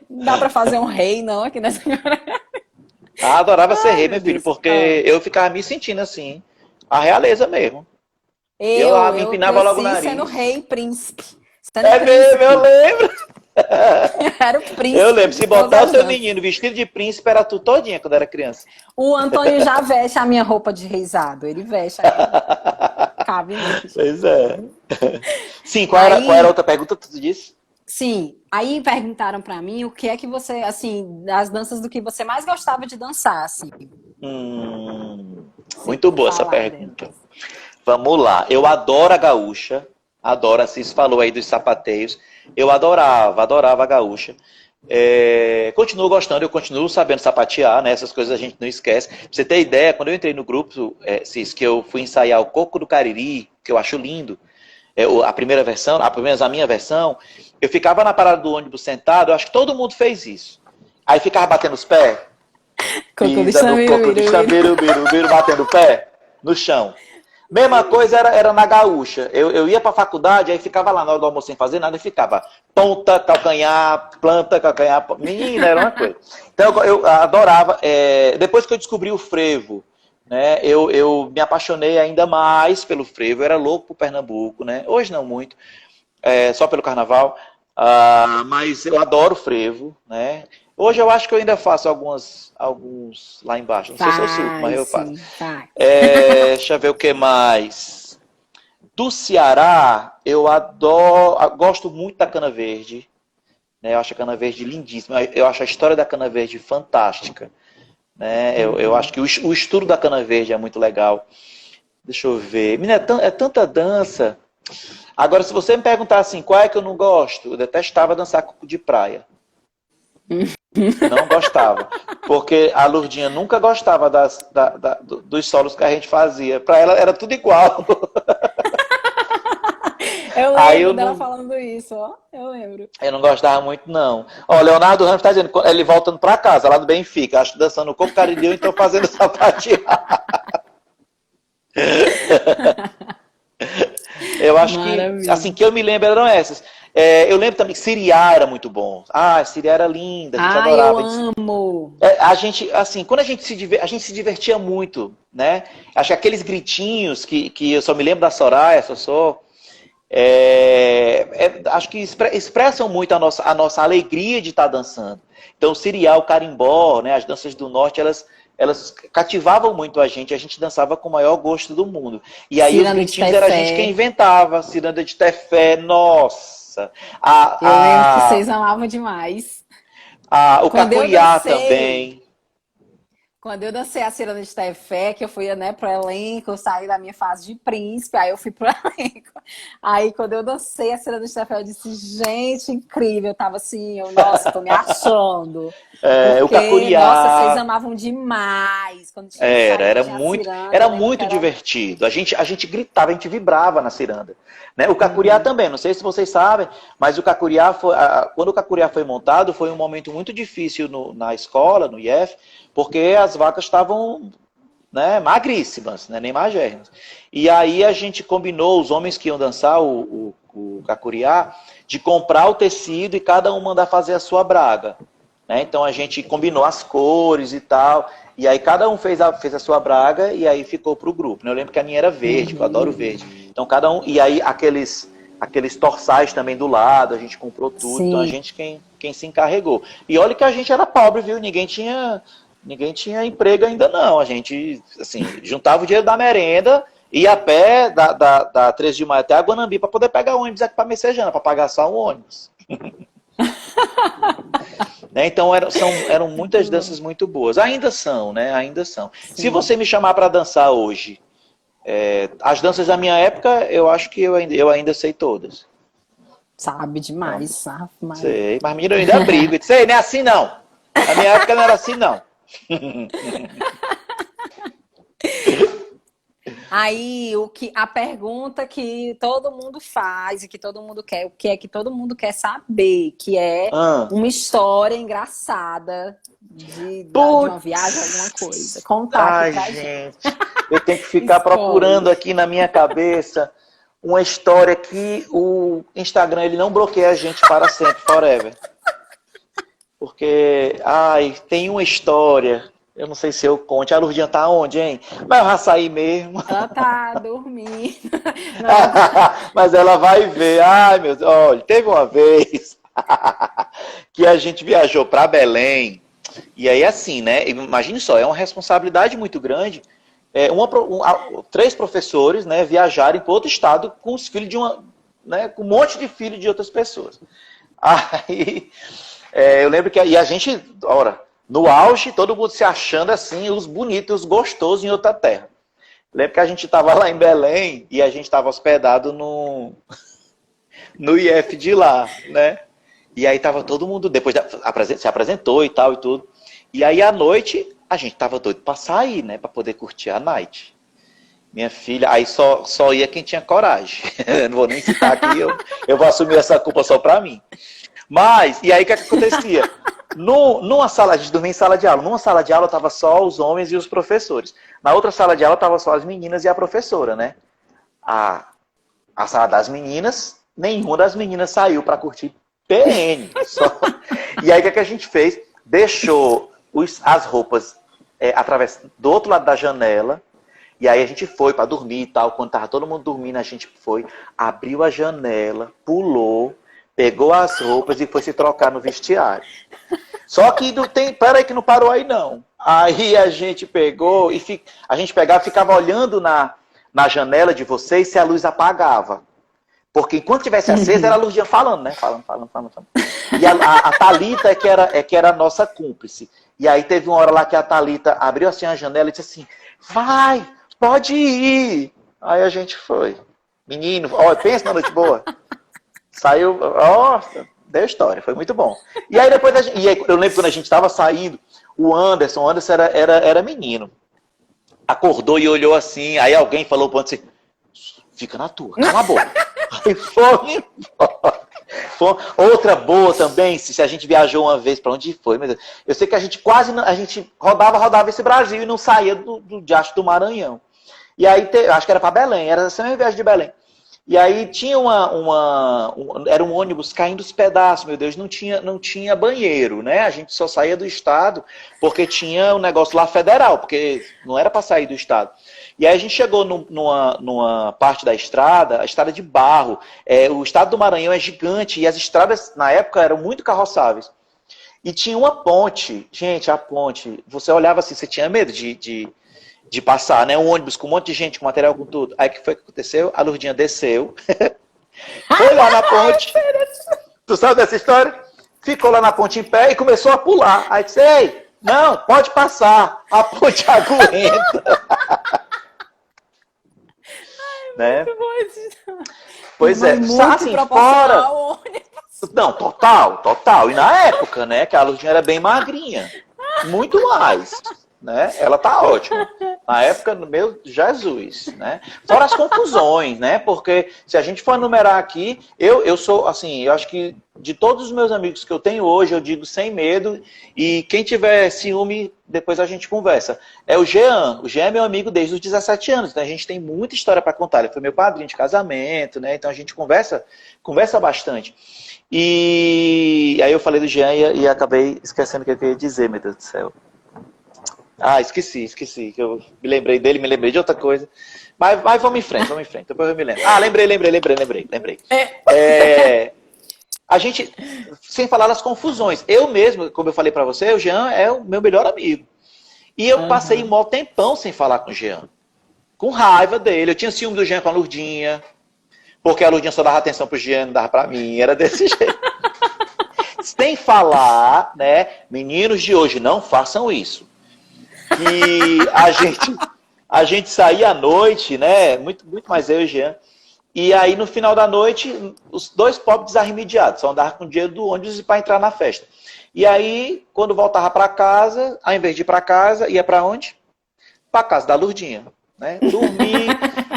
dá pra fazer um rei, não, aqui nessa coreografia. Adorava ser rei, meu filho, porque eu ficava me sentindo assim, a realeza mesmo. Eu me empinava logo o nariz. Sendo rei, príncipe. Mesmo, eu lembro. Era o príncipe. Eu lembro, se botar o seu menino vestido de príncipe, era tu todinha quando era criança. O Antônio já veste a minha roupa de reisado. Ele veste aqui. Cabe mesmo. Pois é. Sim, qual era a outra pergunta que tu disse? Sim, aí perguntaram pra mim o que é que você, assim, das danças do que você mais gostava de dançar, assim. Muito boa essa pergunta. Vamos lá. Eu adoro a gaúcha. Adoro, a Cis falou aí dos sapateios. Eu adorava a gaúcha. Continuo gostando, eu continuo sabendo sapatear, né? Essas coisas a gente não esquece. Pra você ter ideia, quando eu entrei no grupo, Cis, que eu fui ensaiar o Coco do Cariri, que eu acho lindo, a primeira versão, pelo menos a minha versão, eu ficava na parada do ônibus sentado, eu acho que todo mundo fez isso. Aí ficava batendo os pés. Coco de Chambiru, batendo o pé no chão. Mesma coisa era na gaúcha. Eu ia pra faculdade, aí ficava lá na hora do almoço sem fazer nada, e ficava ponta, calcanhar, planta, calcanhar. Menina, era uma coisa. Então eu adorava. Depois que eu descobri o frevo, né, eu me apaixonei ainda mais pelo frevo. Eu era louco por Pernambuco, né? Hoje não muito, só pelo carnaval. Mas eu adoro o frevo, né? Hoje eu acho que eu ainda faço alguns lá embaixo. Não sei se eu subo, mas eu faço. Deixa eu ver o que mais. Do Ceará, eu gosto muito da cana verde. Né? Eu acho a cana verde lindíssima. Eu acho a história da cana verde fantástica. Né? Eu acho que o estudo da cana verde é muito legal. Deixa eu ver. Menina, é tanta dança. Agora, se você me perguntar assim, qual é que eu não gosto? Eu detestava dançar coco de praia. Não gostava. Porque a Lourdinha nunca gostava dos solos que a gente fazia. Pra ela era tudo igual. Eu lembro dela falando isso, ó. Eu lembro. Eu não gostava muito, não. Ó, Leonardo Ramos tá dizendo, ele voltando pra casa, lá do Benfica. Acho que dançando o coco carinho, então fazendo sapatear. Eu acho que, assim, que eu me lembro eram essas. Eu lembro também que Siriá era muito bom. Siriá era linda, a gente adorava. Eu amo! A gente, assim, quando a gente se divertia muito, né? Acho que aqueles gritinhos que eu só me lembro da Soraya, acho que expressam muito a nossa alegria de estar dançando. Então, o Siriá, o carimbó, né? As danças do norte, elas cativavam muito a gente dançava com o maior gosto do mundo. E aí os gritinhos era a gente quem inventava. Ciranda de Tefé, nossa! Eu lembro que vocês amavam demais. O Cacuriá também. Quando eu dancei a Ciranda de Tefé, que eu fui, né, pro elenco, eu saí da minha fase de príncipe, aí eu fui pro elenco. Aí quando eu dancei a Ciranda de Tefé, eu disse, gente, incrível. Eu tava assim, nossa, tô me achando. O Cacuriá. Nossa, vocês amavam demais. Quando era muito divertido. A gente gritava, a gente vibrava na ciranda. Né? O Cacuriá também, não sei se vocês sabem, mas o Cacuriá quando o Cacuriá foi montado, foi um momento muito difícil na escola, no IF, porque as vacas estavam, né, magríssimas, né, nem magérrimas. E aí a gente combinou, os homens que iam dançar o Cacuriá, de comprar o tecido e cada um mandar fazer a sua braga. Né? Então a gente combinou as cores e tal, e aí cada um fez a sua braga e aí ficou pro grupo. Né? Eu lembro que a minha era verde, que eu adoro verde. Então cada um, e aí aqueles torçais também do lado, a gente comprou tudo, Sim. então a gente quem se encarregou. E olha que a gente era pobre, viu? Ninguém tinha emprego ainda não. A gente, assim, juntava o dinheiro da merenda, ia a pé da 13 de maio até a Guanambi para poder pegar ônibus aqui para Messejana, para pagar só um ônibus. Né? Então eram muitas danças muito boas. Ainda são, né? Ainda são. Sim. Se você me chamar para dançar hoje, as danças da minha época, eu acho que eu ainda sei todas. Sabe demais, sabe? Sei, mas menino, eu ainda brigo. Sei, não é assim não. Na minha época não era assim não. Aí, a pergunta que todo mundo faz e que todo mundo quer, o que é que todo mundo quer saber, que é uma história engraçada de uma viagem, alguma coisa. Contar aqui pra gente. Eu tenho que ficar procurando aqui na minha cabeça uma história que o Instagram ele não bloqueia a gente para sempre, forever. Porque, tem uma história... Eu não sei se eu conte. A Lourdinha tá onde, hein? Mas eu já saí mesmo. Ela tá dormindo. Mas ela vai ver. Ai, meu Deus. Olha, teve uma vez que a gente viajou para Belém. E aí, assim, né? Imagine só, é uma responsabilidade muito grande. 3 professores, né, viajarem para outro estado com os filhos né, com um monte de filhos de outras pessoas. Aí, eu lembro que a gente, no auge, todo mundo se achando assim, os bonitos, os gostosos em outra terra. Lembro que a gente estava lá em Belém e a gente estava hospedado no IF de lá, né? E aí tava todo mundo, depois se apresentou e tal e tudo. E aí à noite, a gente tava doido para sair, né? Para poder curtir a night. Minha filha, aí só ia quem tinha coragem. Eu não vou nem citar aqui, eu vou assumir essa culpa só para mim. Mas, e aí o que acontecia? Numa sala, a gente dormia em sala de aula. Numa sala de aula tava só os homens e os professores. Na outra sala de aula tava só as meninas e a professora, né? A sala das meninas, nenhuma das meninas saiu para curtir PN. E aí o que a gente fez? Deixou as roupas do outro lado da janela. E aí a gente foi para dormir e tal. Quando tava todo mundo dormindo, a gente foi, abriu a janela, pulou, pegou as roupas e foi se trocar no vestiário. Só que peraí que não parou aí não. Aí a gente pegou a gente pegava e ficava olhando na janela de vocês se a luz apagava. Porque enquanto tivesse acesa, era a Lourdinha falando, né? Falando. E a Thalita é que era a nossa cúmplice. E aí teve uma hora lá que a Thalita abriu assim a janela e disse assim, vai, pode ir. Aí a gente foi. Menino, pensa na noite boa. Saiu, deu história, foi muito bom. E aí depois, eu lembro quando a gente estava saindo, o Anderson era menino. Acordou e olhou assim, aí alguém falou pro Anderson, fica na tua, cala a boca. Aí foi embora. Outra boa também, se a gente viajou uma vez, para onde foi, meu Deus. Eu sei que a gente rodava esse Brasil e não saía do diacho do Maranhão. E aí, acho que era para Belém, era essa mesma viagem de Belém. E aí tinha era um ônibus caindo os pedaços, meu Deus, não tinha banheiro, né? A gente só saía do estado porque tinha um negócio lá federal, porque não era para sair do estado. E aí a gente chegou numa parte da estrada, a estrada de barro. O estado do Maranhão é gigante e as estradas na época eram muito carroçáveis. E tinha uma ponte, gente, a ponte, você olhava assim, você tinha medo de passar, né? Um ônibus com um monte de gente, com material, com tudo. Aí o que foi que aconteceu? A Lourdinha desceu, foi lá na ponte. Tu sabe dessa história? Ficou lá na ponte em pé e começou a pular. Aí disse, ei, não, pode passar, a ponte aguenta. Né? Pois é, assim, fora. Não, total. E na época, né, que a Lourdinha era bem magrinha. Muito mais. Né? Ela tá ótima. Na época, meu Jesus, né? Fora as confusões, né? Porque se a gente for numerar aqui, eu sou, assim, eu acho que de todos os meus amigos que eu tenho hoje, eu digo sem medo, e quem tiver ciúme, depois a gente conversa. É o Jean. O Jean é meu amigo desde os 17 anos, então a gente tem muita história para contar. Ele foi meu padrinho de casamento, né? Então a gente conversa bastante. E aí eu falei do Jean e acabei esquecendo o que eu ia dizer, meu Deus do céu. Ah, esqueci. Que eu me lembrei dele, me lembrei de outra coisa. Mas vamos em frente, depois eu me lembro. Ah, lembrei. A gente, sem falar das confusões. Eu mesmo, como eu falei pra você, o Jean é o meu melhor amigo. E eu passei um maior tempão sem falar com o Jean. Com raiva dele. Eu tinha ciúme do Jean com a Lourdinha. Porque a Lourdinha só dava atenção pro Jean, não dava pra mim. Era desse jeito. Sem falar, né? Meninos de hoje, não façam isso. Que a gente saía à noite, né? Muito mais eu e o Jean. E aí, no final da noite, os dois pobres desarremediados, só andavam com o dinheiro do ônibus para entrar na festa. E aí, quando voltava para casa, ao invés de ir para casa, ia para onde? Para casa da Lourdinha. Né? Dormi.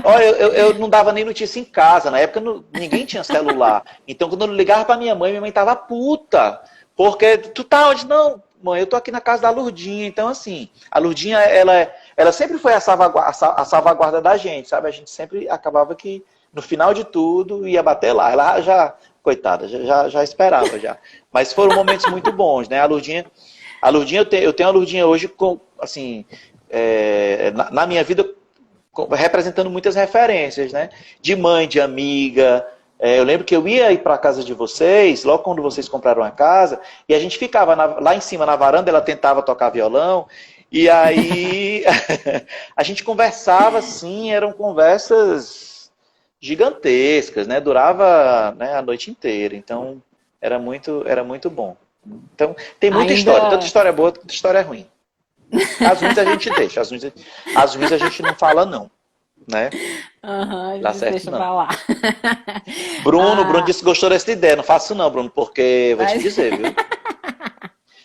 Olha, eu não dava nem notícia em casa. Na época, ninguém tinha celular. Então, quando eu ligava para minha mãe tava puta. Porque, tu tá onde? Não, mãe, eu tô aqui na casa da Lourdinha. Então, assim, a Lourdinha, ela sempre foi a salvaguarda da gente, sabe? A gente sempre acabava que no final de tudo, ia bater lá. Ela já, coitada, já esperava já. Mas foram momentos muito bons, né? A Lourdinha eu tenho a Lourdinha hoje, assim, na minha vida, representando muitas referências, né? De mãe, de amiga. Eu lembro que eu ia ir para a casa de vocês, logo quando vocês compraram a casa, e a gente ficava lá em cima na varanda, ela tentava tocar violão, e aí a gente conversava assim, eram conversas gigantescas, né? Durava, né, a noite inteira. Então, era muito bom. Então, tem muita história. Tanta história boa, tanta história ruim. As ruins a gente deixa. As ruins a gente não fala, não. Né? Dá certo, deixa não. pra lá. Bruno disse que gostou dessa ideia. Não faço não, Bruno, porque vou te dizer, viu?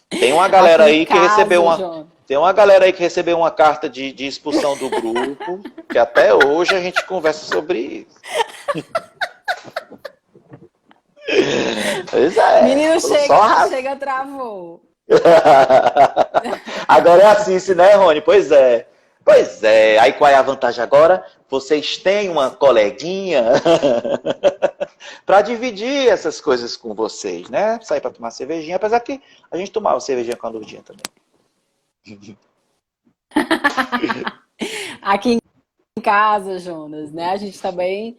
Tem uma galera aí que recebeu uma... Tem uma galera aí que recebeu uma carta de expulsão do grupo, que até hoje a gente conversa sobre isso. Pois é. Menino, chega, travou. Agora é assim, né, Rony? Pois é. Aí qual é a vantagem agora? Vocês têm uma coleguinha para dividir essas coisas com vocês, né? Sair para tomar cervejinha, apesar que a gente tomava cervejinha com a Lourdinha também. Aqui em casa, Jonas, né? A gente também,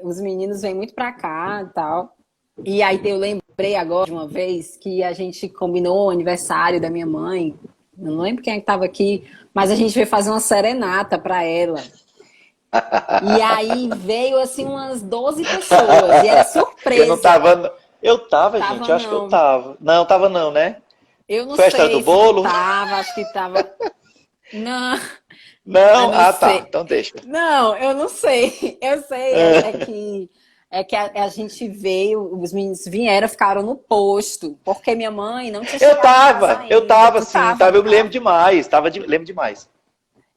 os meninos vêm muito pra cá e tal. E aí eu lembrei agora de uma vez que a gente combinou o aniversário da minha mãe. Não lembro quem é que tava aqui, mas a gente veio fazer uma serenata pra ela. E aí veio assim umas 12 pessoas. E era surpresa. Eu não tava. Eu tava, gente. Eu acho que eu tava. Não, tava não, né? Eu não Foi sei a história do bolo? Tava, acho que tava. Não. Não? Tá. Então deixa. Não, eu não sei. Eu sei, que a gente veio, os meninos vieram, ficaram no posto, porque minha mãe não tinha chegado. Eu tava sim, eu me lembro demais, lembro demais.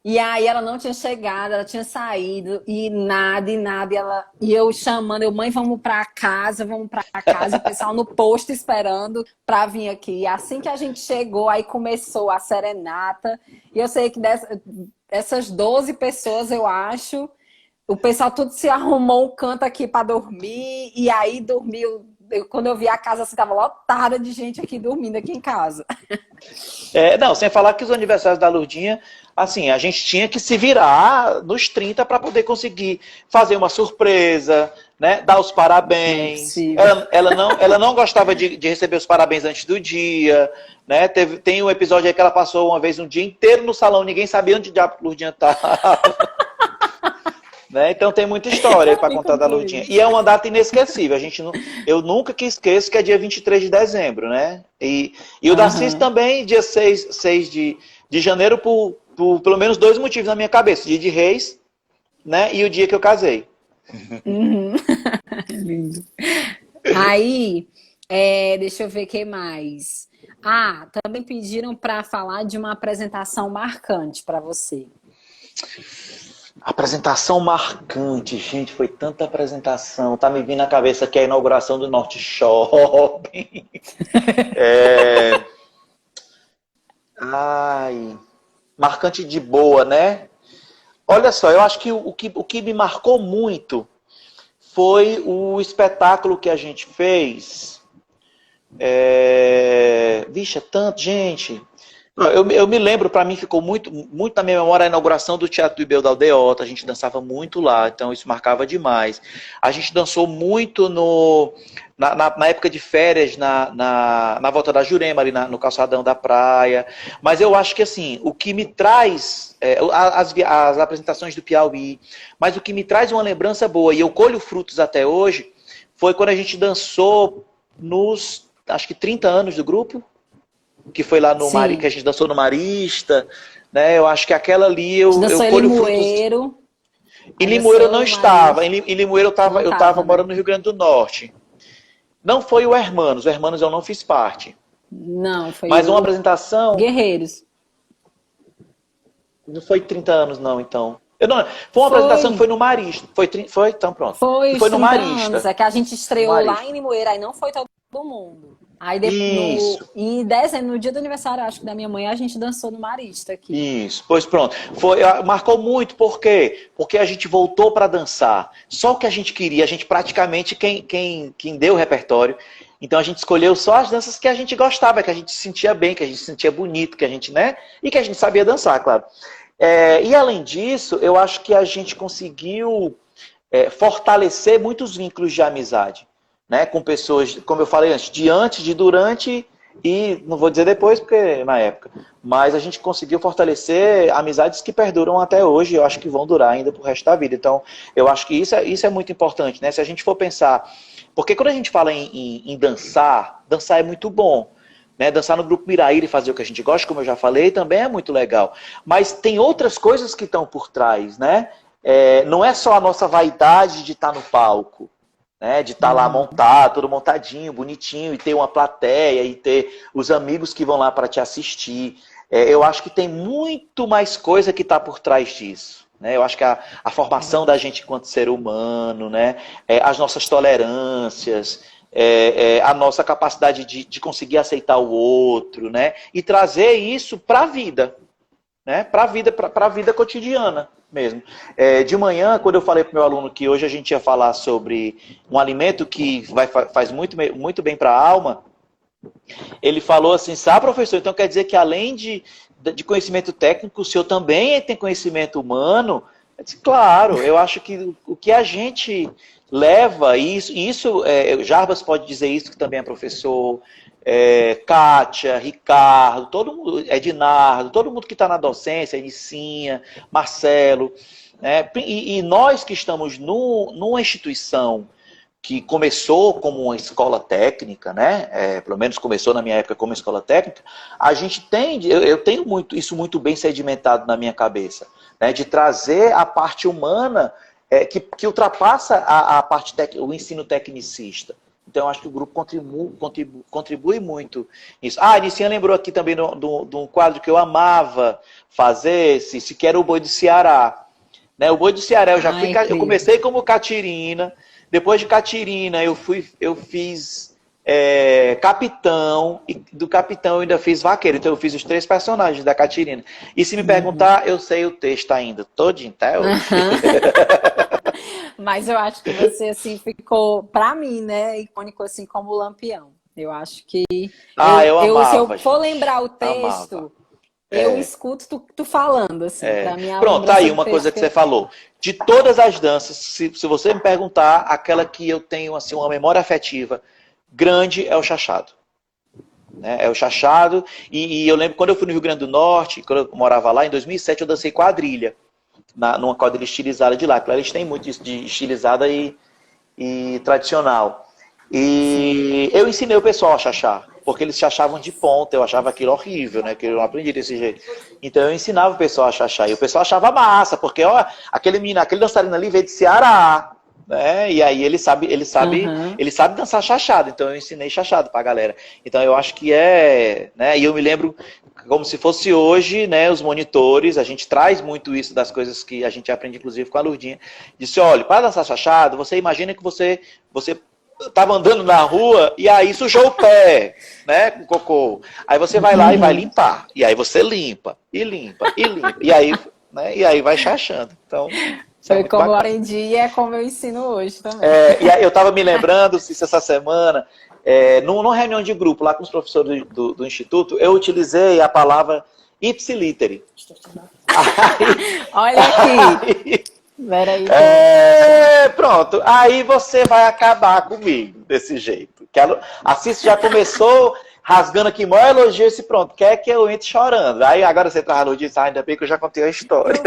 E aí ela não tinha chegado, ela tinha saído, e nada, e eu chamando, mãe, vamos pra casa, e o pessoal no posto esperando pra vir aqui. E assim que a gente chegou, aí começou a serenata, e eu sei que dessas 12 pessoas, eu acho, o pessoal tudo se arrumou um canto aqui pra dormir, e aí dormiu. Quando eu vi a casa, assim, tava lotada de gente aqui dormindo aqui em casa. Não, sem falar que os aniversários da Lourdinha, assim, a gente tinha que se virar nos 30 para poder conseguir fazer uma surpresa, né? Dar os parabéns. Ela não gostava de receber os parabéns antes do dia, né? Tem um episódio aí que ela passou uma vez um dia inteiro no salão, ninguém sabia onde a Lourdinha estava. Né? Então tem muita história para contar da Lourdinha. E é uma data inesquecível. Eu nunca que esqueço que é dia 23 de dezembro, né? E o Darcis também, dia 6 de janeiro, por pelo menos 2 motivos na minha cabeça. O dia de Reis, né? E o dia que eu casei. Lindo. Aí, deixa eu ver o que mais. Também pediram para falar de uma apresentação marcante para você. Apresentação marcante, gente, foi tanta apresentação. Tá me vindo na cabeça que é a inauguração do Norte Shopping. Ai, marcante de boa, né? Olha só, eu acho que o que me marcou muito foi o espetáculo que a gente fez. Vixe, é tanto, gente. Eu me lembro, para mim ficou muito na minha memória a inauguração do Teatro do Ibeu da Aldeota. A gente dançava muito lá, então isso marcava demais. A gente dançou muito na época de férias, na volta da Jurema, ali no calçadão da praia. Mas eu acho que assim, o que me traz as apresentações do Piauí, mas o que me traz uma lembrança boa, e eu colho frutos até hoje, foi quando a gente dançou nos, acho que 30 anos do grupo, que foi lá no Mari, que a gente dançou no Marista, né? Eu acho que aquela ali eu colho frutos. Em Limoeiro eu não estava. Em Limoeiro eu estava morando no Rio Grande do Norte. Não foi o Hermanos eu não fiz parte. Não, foi mas uma apresentação. Guerreiros. Não foi 30 anos, não, então. Foi uma apresentação que foi no Marista. Foi então pronto. Foi no Marista. Anos, é que a gente estreou lá em Limoeiro, aí não foi todo mundo. Aí depois, em dezembro, no dia do aniversário, acho que da minha mãe, a gente dançou no Marista aqui. Isso, pois pronto. Marcou muito, por quê? Porque a gente voltou para dançar. Só o que a gente queria, a gente praticamente, quem deu o repertório, então a gente escolheu só as danças que a gente gostava, que a gente se sentia bem, que a gente se sentia bonito, que a gente, né? E que a gente sabia dançar, claro. E além disso, eu acho que a gente conseguiu fortalecer muitos vínculos de amizade. Né, com pessoas, como eu falei antes, de antes, de durante e não vou dizer depois, porque na época. Mas a gente conseguiu fortalecer amizades que perduram até hoje, eu acho que vão durar ainda pro resto da vida. Então, eu acho que isso é muito importante, né? Se a gente for pensar, porque quando a gente fala em dançar é muito bom. Né? Dançar no Grupo Miraíra e fazer o que a gente gosta, como eu já falei, também é muito legal. Mas tem outras coisas que estão por trás, né? Não é só a nossa vaidade de estar no palco. Né, de estar lá montado, todo montadinho, bonitinho, e ter uma plateia, e ter os amigos que vão lá para te assistir. Eu acho que tem muito mais coisa que está por trás disso. Né? Eu acho que a formação da gente enquanto ser humano, né? As nossas tolerâncias, a nossa capacidade de conseguir aceitar o outro, né? E trazer isso para a vida, né? Para a vida cotidiana mesmo. De manhã, quando eu falei para o meu aluno que hoje a gente ia falar sobre um alimento que faz muito bem para a alma, ele falou assim, sabe, professor, então quer dizer que além de conhecimento técnico, o senhor também tem conhecimento humano? Eu disse, claro, eu acho que o que a gente leva, isso Jarbas pode dizer isso, que também é professor, Kátia, Ricardo, todo mundo, Ednardo, todo mundo que está na docência, Enicinha, Marcelo, né? E nós que estamos numa instituição que começou como uma escola técnica, né? Pelo menos começou na minha época como escola técnica, a gente eu tenho isso muito bem sedimentado na minha cabeça, né? De trazer a parte humana que ultrapassa a parte o ensino tecnicista. Então, eu acho que o grupo contribui muito nisso. A Anicinha lembrou aqui também de um quadro que eu amava fazer, que era o Boi do Ceará. Né? O Boi do Ceará, eu comecei como Catirina, depois de Catirina eu fiz capitão, e do capitão eu ainda fiz vaqueiro, então eu fiz os 3 personagens da Catirina. E se me perguntar, eu sei o texto ainda, todinho, tá? Mas eu acho que você, assim, ficou, pra mim, né, icônico, assim, como o Lampião. Eu acho que... eu amava, se eu for gente. lembrar o texto, eu escuto tu falando, assim, pra mim. Pronto, tá aí uma coisa que você falou. De todas as danças, se você me perguntar, aquela que eu tenho, assim, uma memória afetiva grande é o chachado. Né? É o chachado, e eu lembro, quando eu fui no Rio Grande do Norte, quando eu morava lá, em 2007, eu dancei quadrilha. Numa quadrilha estilizada de lá, porque eles têm muito isso de estilizada e tradicional. E eu ensinei o pessoal a chachar, porque eles chachavam de ponta, eu achava aquilo horrível, né? Que eu não aprendi desse jeito. Então eu ensinava o pessoal a chachar, e o pessoal achava massa, porque ó, aquele dançarino ali veio de Ceará, né? E aí Uhum. ele sabe dançar chachado, então eu ensinei chachado pra galera. Então eu acho que é, né? E eu me lembro como se fosse hoje, né? Os monitores, a gente traz muito isso das coisas que a gente aprende, inclusive com a Lurdinha. Disse, olha, para dançar chachado, você imagina que você estava andando na rua e aí sujou o pé, né, com cocô. Aí você vai lá e vai Uhum. limpar. E aí você limpa, e limpa, e limpa. E aí, né, e aí vai chachando. Então, isso é Foi muito como eu bacana. aprendi e é como eu ensino hoje também. E aí eu estava me lembrando, Cícero, essa semana, numa reunião de grupo lá com os professores do Instituto, eu utilizei a palavra ipsilítere. Olha aqui. Aí, Peraí, que eu... pronto, aí você vai acabar comigo desse jeito. Que a Cícero já começou rasgando aqui, maior elogio esse pronto, quer que eu entre chorando. Aí agora você traz no dia, ainda bem que eu já contei a história.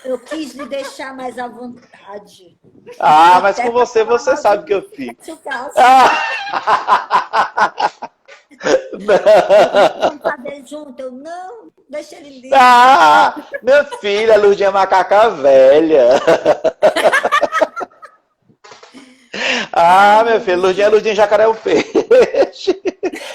Eu quis lhe deixar mais à vontade. Ah, mas Até com para você, falar você mal de sabe que mim, eu fico. se o caso. Vamos fazer junto. Eu, não, deixa ele livre. Minha filha, a Lurdinha é macaca velha. Minha filha, Lurdinha jacaré é o peixe.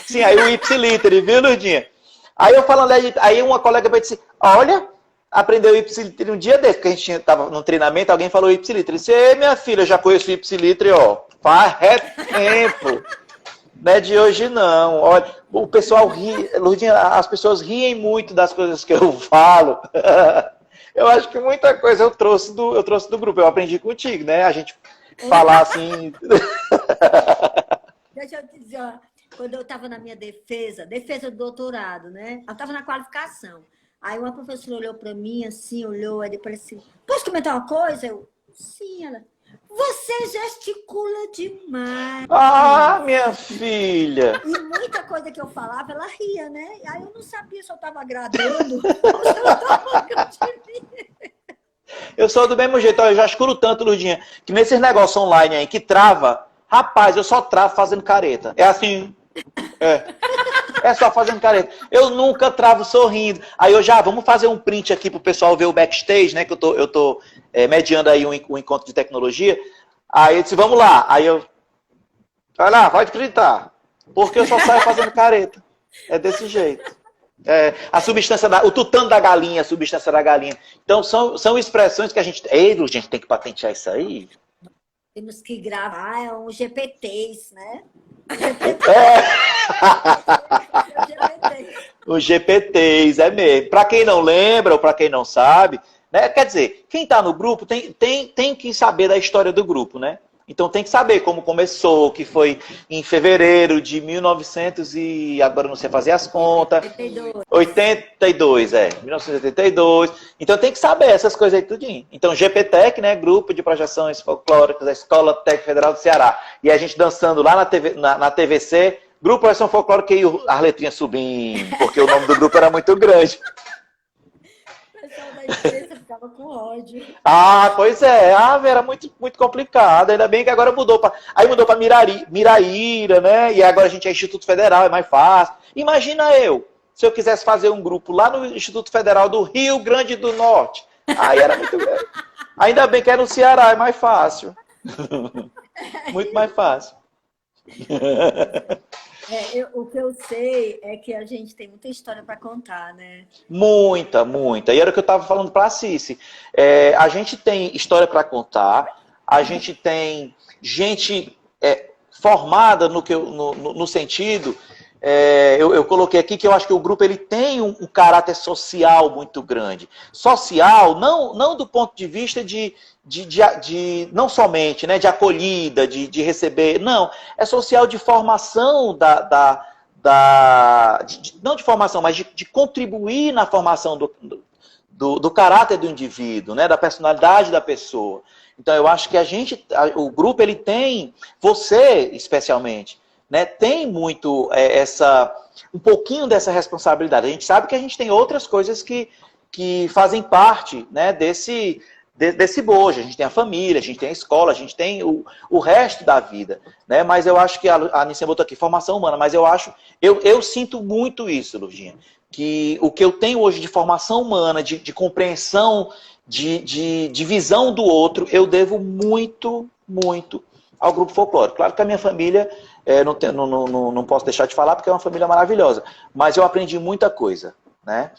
Sim, aí o ipsilítere, viu, Lurdinha? Aí eu falando, aí uma colega me disse, olha, aprendeu ipsilítere um dia desse, porque a gente estava no treinamento, alguém falou ipsilítere. Eu disse, minha filha, eu já conheço o ipsilítere, ó, faz tempo. Não é de hoje, não. Olha, o pessoal ri, Lurdinha, as pessoas riem muito das coisas que eu falo. Eu acho que muita coisa eu trouxe do grupo, eu aprendi contigo, né? A gente falar assim... Deixa eu te dizer, ó, quando eu estava na minha defesa do doutorado, né? Eu estava na qualificação. Aí uma professora olhou para mim, assim, olhou, aí depois assim, posso comentar uma coisa? Eu, sim, ela, você gesticula demais. Minha filha! E muita coisa que eu falava, ela ria, né? Aí eu não sabia se eu estava agradando ou se ela estava rindo. Eu sou do mesmo jeito, eu já escuro tanto, Lurdinha, que nesses negócios online aí que trava, rapaz, eu só travo fazendo careta. É assim, é só fazendo careta. Eu nunca travo sorrindo. Aí eu já, vamos fazer um print aqui pro pessoal ver o backstage, né, que eu tô mediando aí um encontro de tecnologia. Aí eu disse, vamos lá. Aí eu, vai lá, pode acreditar, porque eu só saio fazendo careta. É desse jeito. A substância o tutano da galinha, a substância da galinha. Então, são expressões que a gente... Ei, gente, tem que patentear isso aí. Temos que gravar uns GPTs, né? Os GPTs, é mesmo. Para quem não lembra ou para quem não sabe, né? Quer dizer, quem está no grupo tem que saber da história do grupo, né? Então tem que saber como começou, que foi em fevereiro de 1900 e agora não sei fazer as contas. 82, 1982. Então tem que saber essas coisas aí tudinho. Então GPTEC, né, Grupo de Projeções Folclóricas da Escola Técnica Federal do Ceará. E a gente dançando lá na TVC, Grupo de Projeção Folclórica e as letrinhas subindo, porque o nome do grupo era muito grande. O pessoal da empresa ficava com ódio. Pois é. Era muito, muito complicado. Ainda bem que agora mudou para Miraíra, né? E agora a gente é Instituto Federal, é mais fácil. Imagina se eu quisesse fazer um grupo lá no Instituto Federal do Rio Grande do Norte. Aí era muito grande. Ainda bem que é no Ceará, é mais fácil. Muito mais fácil. O que eu sei é que a gente tem muita história para contar, né? Muita, muita. E era o que eu estava falando para a Cici. A gente tem história para contar, a gente tem gente formada no sentido... eu coloquei aqui que eu acho que o grupo ele tem um caráter social muito grande. Social, não do ponto de vista de não somente, né, de acolhida, de receber, não. É social de formação não de formação, mas de contribuir na formação do caráter do indivíduo, né, da personalidade da pessoa. Então eu acho que o grupo ele tem, você especialmente, né, tem muito um pouquinho dessa responsabilidade. A gente sabe que a gente tem outras coisas que fazem parte, né, desse bojo. A gente tem a família, a gente tem a escola, a gente tem o resto da vida. Né? Mas eu acho que a Nícia botou aqui, formação humana, mas eu sinto muito isso, Lurdinha. Que o que eu tenho hoje de formação humana, de compreensão de visão do outro, eu devo muito, muito ao grupo folclórico. Claro que a minha família, não posso deixar de falar porque é uma família maravilhosa, mas eu aprendi muita coisa, né?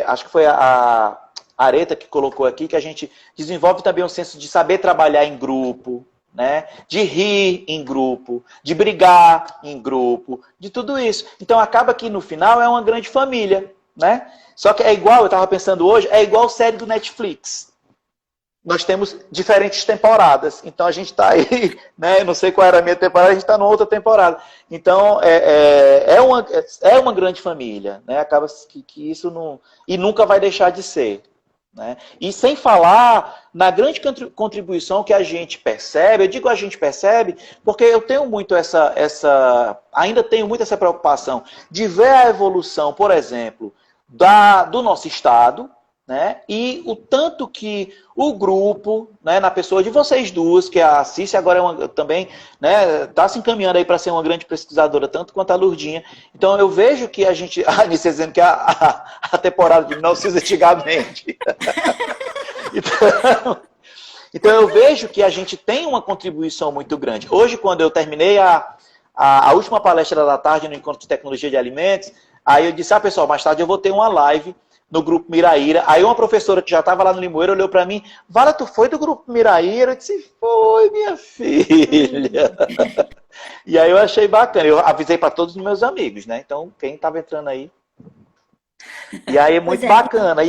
Acho que foi a Areta que colocou aqui que a gente desenvolve também um senso de saber trabalhar em grupo, né? De rir em grupo, de brigar em grupo, de tudo isso. Então acaba que no final é uma grande família, né? Só que é igual, eu estava pensando hoje, é igual série do Netflix. Nós temos diferentes temporadas. Então a gente está aí, né? Não sei qual era a minha temporada, a gente está numa outra temporada. Então é uma grande família, né? Acaba que isso não. E nunca vai deixar de ser. Né? E sem falar na grande contribuição que a gente percebe, eu digo a gente percebe, porque eu tenho muito ainda tenho muito essa preocupação de ver a evolução, por exemplo, do nosso estado, né? E o tanto que o grupo, né, na pessoa de vocês duas, que a Cícia agora também, né, está se encaminhando aí para ser uma grande pesquisadora, tanto quanto a Lurdinha. Então eu vejo que a gente, a Anice dizendo que a temporada de 1900 antigamente. Então eu vejo que a gente tem uma contribuição muito grande. Hoje, quando eu terminei a última palestra da tarde no Encontro de Tecnologia de Alimentos, aí eu disse, pessoal, mais tarde eu vou ter uma live no Grupo Miraíra. Aí uma professora que já estava lá no Limoeiro olhou para mim, Vala, tu foi do Grupo Miraíra? Eu disse, foi, minha filha. E aí eu achei bacana. Eu avisei para todos os meus amigos, né? Então, quem estava entrando aí. E aí é muito bacana.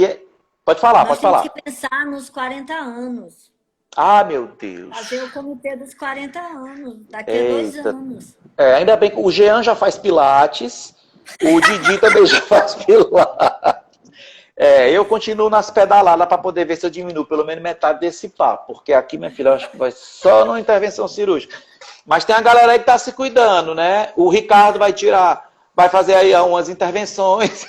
Pode falar, pode falar. Nós temos que pensar nos 40 anos. Ah, meu Deus. Fazer o comitê dos 40 anos, daqui a 2 anos. Ainda bem que o Jean já faz pilates, o Didi também já faz pilates. Eu continuo nas pedaladas para poder ver se eu diminuo pelo menos metade desse papo. Porque aqui, minha filha, eu acho que vai só numa intervenção cirúrgica. Mas tem a galera aí que está se cuidando, né? O Ricardo vai fazer aí umas intervenções.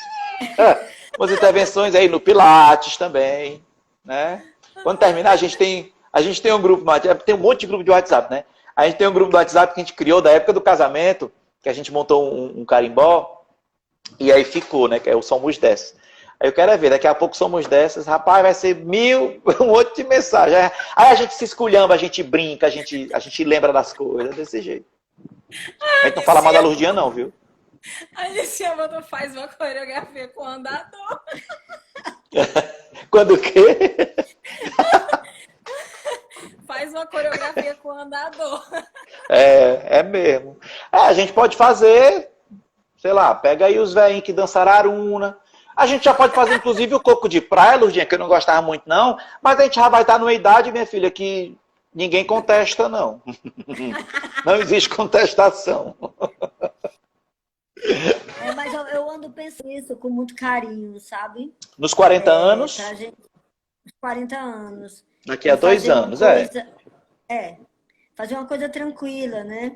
Umas intervenções aí no Pilates também, né? Quando terminar, a gente tem um grupo no WhatsApp, tem um monte de grupo de WhatsApp, né? A gente tem um grupo do WhatsApp que a gente criou da época do casamento, que a gente montou um carimbó, e aí ficou, né? Que é o Somos Dessas. Aí eu quero ver, daqui a pouco Somos Dessas, rapaz, vai ser 1000, um monte de mensagem. Aí a gente se esculhamba, a gente brinca, a gente lembra das coisas, desse jeito. A gente não fala mal da Lurdinha não, viu? A Luciana faz uma coreografia com o andador. Quando o quê? Faz uma coreografia com o andador. É mesmo. A gente pode fazer, sei lá, pega aí os velhinhos que dançaram aruna. A gente já pode fazer, inclusive, o coco de praia, Lurdinha, que eu não gostava muito, não. Mas a gente já vai estar numa idade, minha filha, que ninguém contesta, não. Não existe contestação. Mas eu ando pensando nisso com muito carinho, sabe? Nos 40 anos? Pra gente, 40 anos. Daqui a 2 anos, fazer uma coisa tranquila, né?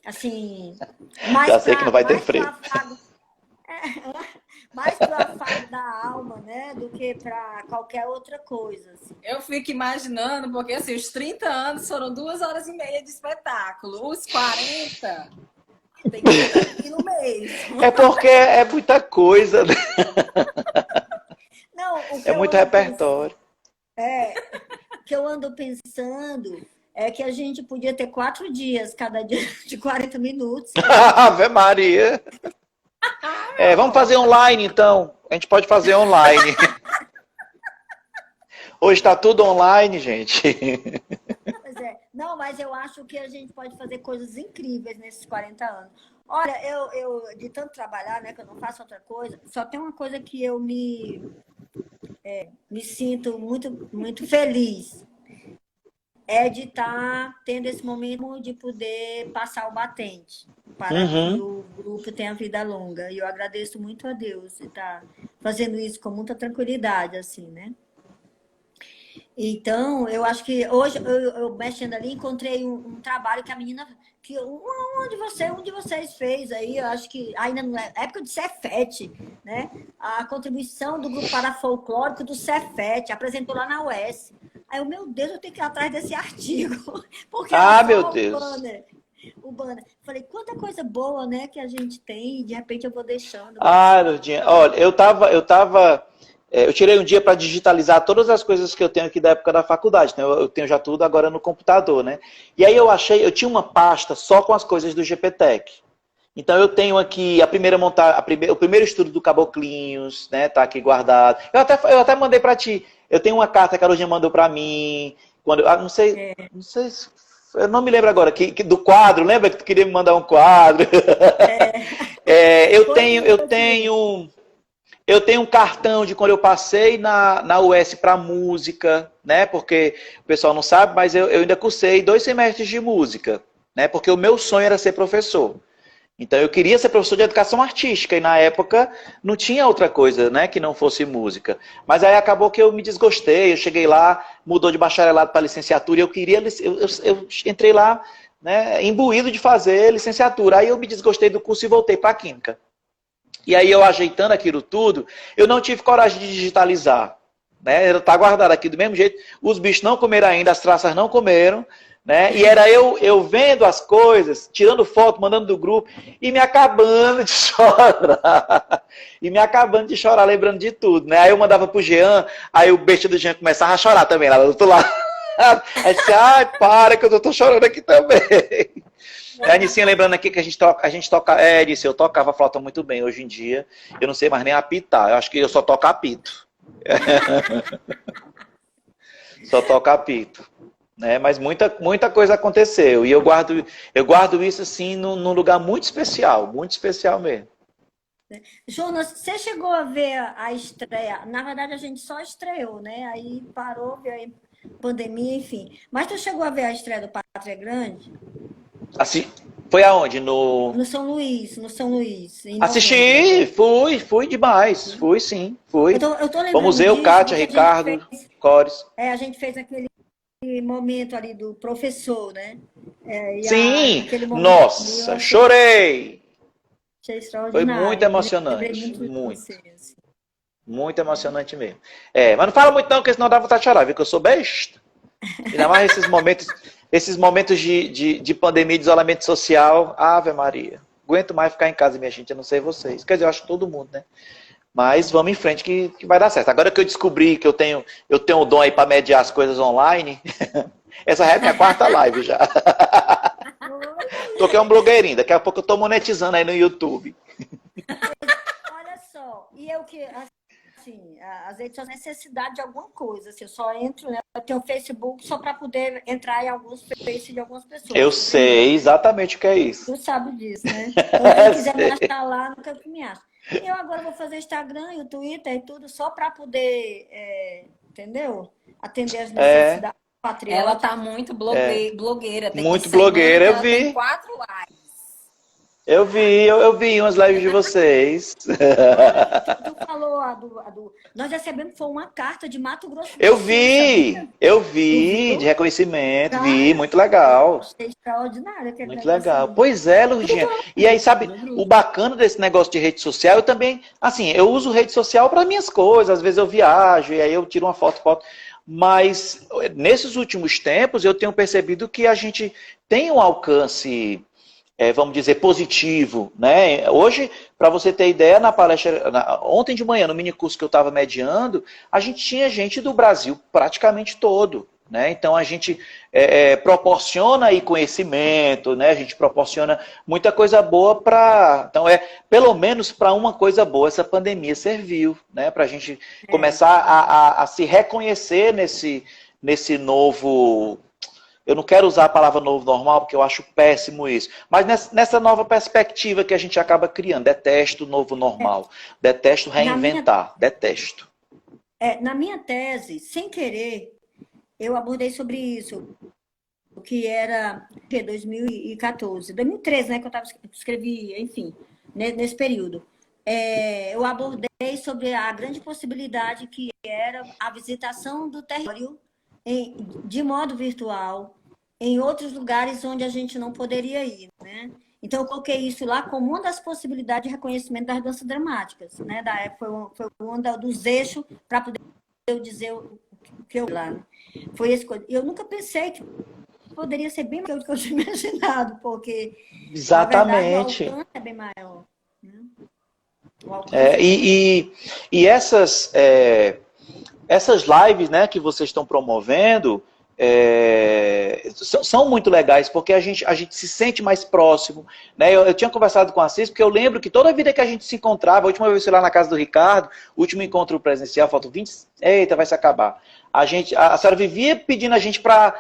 Assim, já sei que não vai ter freio. Mais para afago da alma, né? Do que para qualquer outra coisa. Assim. Eu fico imaginando, porque assim, os 30 anos foram 2h30 de espetáculo. Os 40 tem que estar aqui no mês. É porque é muita coisa, né? Não, é muito repertório. O que eu ando pensando é que a gente podia ter 4 dias, cada dia de 40 minutos. Ave Maria! Vamos fazer online, então. A gente pode fazer online. Hoje está tudo online, gente. Não, mas eu acho que a gente pode fazer coisas incríveis nesses 40 anos. Olha, eu de tanto trabalhar, né, que eu não faço outra coisa, só tem uma coisa que eu me sinto muito, muito feliz. É de estar tendo esse momento de poder passar o batente para que o grupo tenha vida longa. E eu agradeço muito a Deus de estar fazendo isso com muita tranquilidade, assim, né? Então, eu acho que hoje, eu mexendo ali, encontrei um trabalho que a menina... um de vocês fez aí, eu acho que ainda na época do Cefet, né? A contribuição do grupo parafolclórico do Cefet, apresentou lá na UES. Aí eu, meu Deus, eu tenho que ir atrás desse artigo. Porque meu Deus. O banner. Falei, quanta coisa boa, né, que a gente tem, e de repente eu vou deixando. Lurdinha, olha, eu tava eu tirei um dia para digitalizar todas as coisas que eu tenho aqui da época da faculdade, né? Eu tenho já tudo agora no computador, né? E aí eu tinha uma pasta só com as coisas do GPTech. Então eu tenho aqui o primeiro estudo do Caboclinhos, né? Tá aqui guardado. Eu até mandei para ti. Eu tenho uma carta que a Carolzinha mandou para mim. Não sei, eu não me lembro agora do quadro. Lembra que tu queria me mandar um quadro? Eu tenho um cartão de quando eu passei na US para música, né? Porque o pessoal não sabe, mas eu ainda cursei 2 semestres de música, né? Porque o meu sonho era ser professor. Então eu queria ser professor de educação artística e na época não tinha outra coisa, né, que não fosse música. Mas aí acabou que eu me desgostei, eu cheguei lá, mudou de bacharelado para licenciatura e eu entrei lá, né, imbuído de fazer licenciatura. Aí eu me desgostei do curso e voltei para a química. E aí eu ajeitando aquilo tudo, eu não tive coragem de digitalizar, né? Está guardado aqui do mesmo jeito. Os bichos não comeram ainda, as traças não comeram. Né? E era eu vendo as coisas, tirando foto, mandando do grupo, e me acabando de chorar. E me acabando de chorar, lembrando de tudo. Né? Aí eu mandava pro Jean, aí o besta do Jean começava a chorar também lá do outro lado. Aí disse, ai, para que eu tô chorando aqui também. A Anicinha lembrando aqui que a gente toca. Disse, eu tocava flauta muito bem. Hoje em dia, eu não sei mais nem apitar. Eu acho que eu só toco apito. Só toco apito. Né? Mas muita coisa aconteceu. E eu guardo isso assim num lugar muito especial mesmo. Jonas, você chegou a ver a estreia? Na verdade, a gente só estreou, né? Aí parou, veio a pandemia, enfim. Mas tu chegou a ver a estreia do Pátria Grande? Assim, foi aonde? No São Luís, Assisti, fui demais. Fui sim, fui. Eu tô lembrando Vamos eu, disso, Kátia, Ricardo, Cores. A gente fez aquele momento ali do professor, né? Sim, nossa, ali, chorei. Achei extraordinário. Foi muito emocionante, muito. Muito emocionante mesmo. Mas não fala muito não, porque senão dá vontade de chorar, viu? Que eu sou besta. Ainda mais esses momentos de pandemia e de isolamento social. Ave Maria. Aguento mais ficar em casa, minha gente, eu não sei vocês. Quer dizer, eu acho todo mundo, né? Mas vamos em frente que vai dar certo. Agora que eu descobri que eu tenho o dom aí para mediar as coisas online, essa é a minha 4ª live já. Tô aqui um blogueirinho, daqui a pouco eu tô monetizando aí no YouTube. Olha só, e eu que, assim, às vezes eu necessidade de alguma coisa, assim, eu só entro, né? Eu tenho o Facebook só para poder entrar em alguns Face de algumas pessoas. Eu sei exatamente o que é isso. Tu sabe disso, né? Então, quem quiser me achar lá, nunca que me acha. Eu agora vou fazer Instagram e o Twitter e tudo só para poder, entendeu? Atender as necessidades patrióticas. Ela tá muito blogueira. Tem muito blogueira, eu vi. Tem 4 lives. Eu vi umas lives de vocês. Tu falou nós recebemos foi uma carta de Mato Grosso do Sul. Eu vi, de reconhecimento, vi, muito legal. Achei extraordinário. Muito legal. Pois é, Lurdinha. E aí, sabe, o bacana desse negócio de rede social, eu também, assim, eu uso rede social para minhas coisas, às vezes eu viajo, e aí eu tiro uma foto. Mas, nesses últimos tempos, eu tenho percebido que a gente tem um alcance, vamos dizer, positivo, né? Hoje, para você ter ideia, na palestra, ontem de manhã, no mini curso que eu estava mediando, a gente tinha gente do Brasil praticamente todo, né? Então a gente proporciona aí conhecimento, né? A gente proporciona muita coisa boa para... Então pelo menos para uma coisa boa essa pandemia serviu, né? Para a gente começar a se reconhecer nesse novo... Eu não quero usar a palavra novo normal, porque eu acho péssimo isso. Mas nessa nova perspectiva que a gente acaba criando. Detesto o novo normal. Detesto reinventar. Detesto. Na minha tese, sem querer, eu abordei sobre isso. O que era 2014. 2013, né? Que eu escrevi, enfim, nesse período. Eu abordei sobre a grande possibilidade que era a visitação do território de modo virtual, em outros lugares onde a gente não poderia ir, né? Então, eu coloquei isso lá como uma das possibilidades de reconhecimento das danças dramáticas, né? Da época, foi uma dos eixos para poder eu dizer o que eu lá. Né? Foi esse coisa. Eu nunca pensei que poderia ser bem maior do que eu tinha imaginado, porque exatamente. Na verdade, o alcance é bem maior. Né? E essas lives, né, que vocês estão promovendo são muito legais, porque a gente se sente mais próximo, né? Eu tinha conversado com a Cis, porque eu lembro que toda vida que a gente se encontrava, a última vez foi lá na casa do Ricardo, o último encontro presencial, faltam 20... Eita, vai se acabar. A senhora vivia pedindo a gente para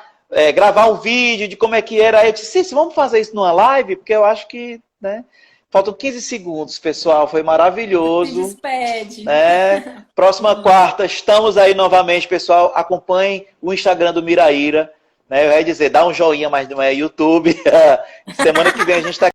gravar um vídeo de como é que era. Aí eu disse, Cis, vamos fazer isso numa live? Porque eu acho que, né? Faltam 15 segundos, pessoal. Foi maravilhoso. Se despede. Né? Próxima quarta, estamos aí novamente, pessoal. Acompanhem o Instagram do Miraíra. Né? Eu ia dizer, dá um joinha, mas não é YouTube. Semana que vem a gente está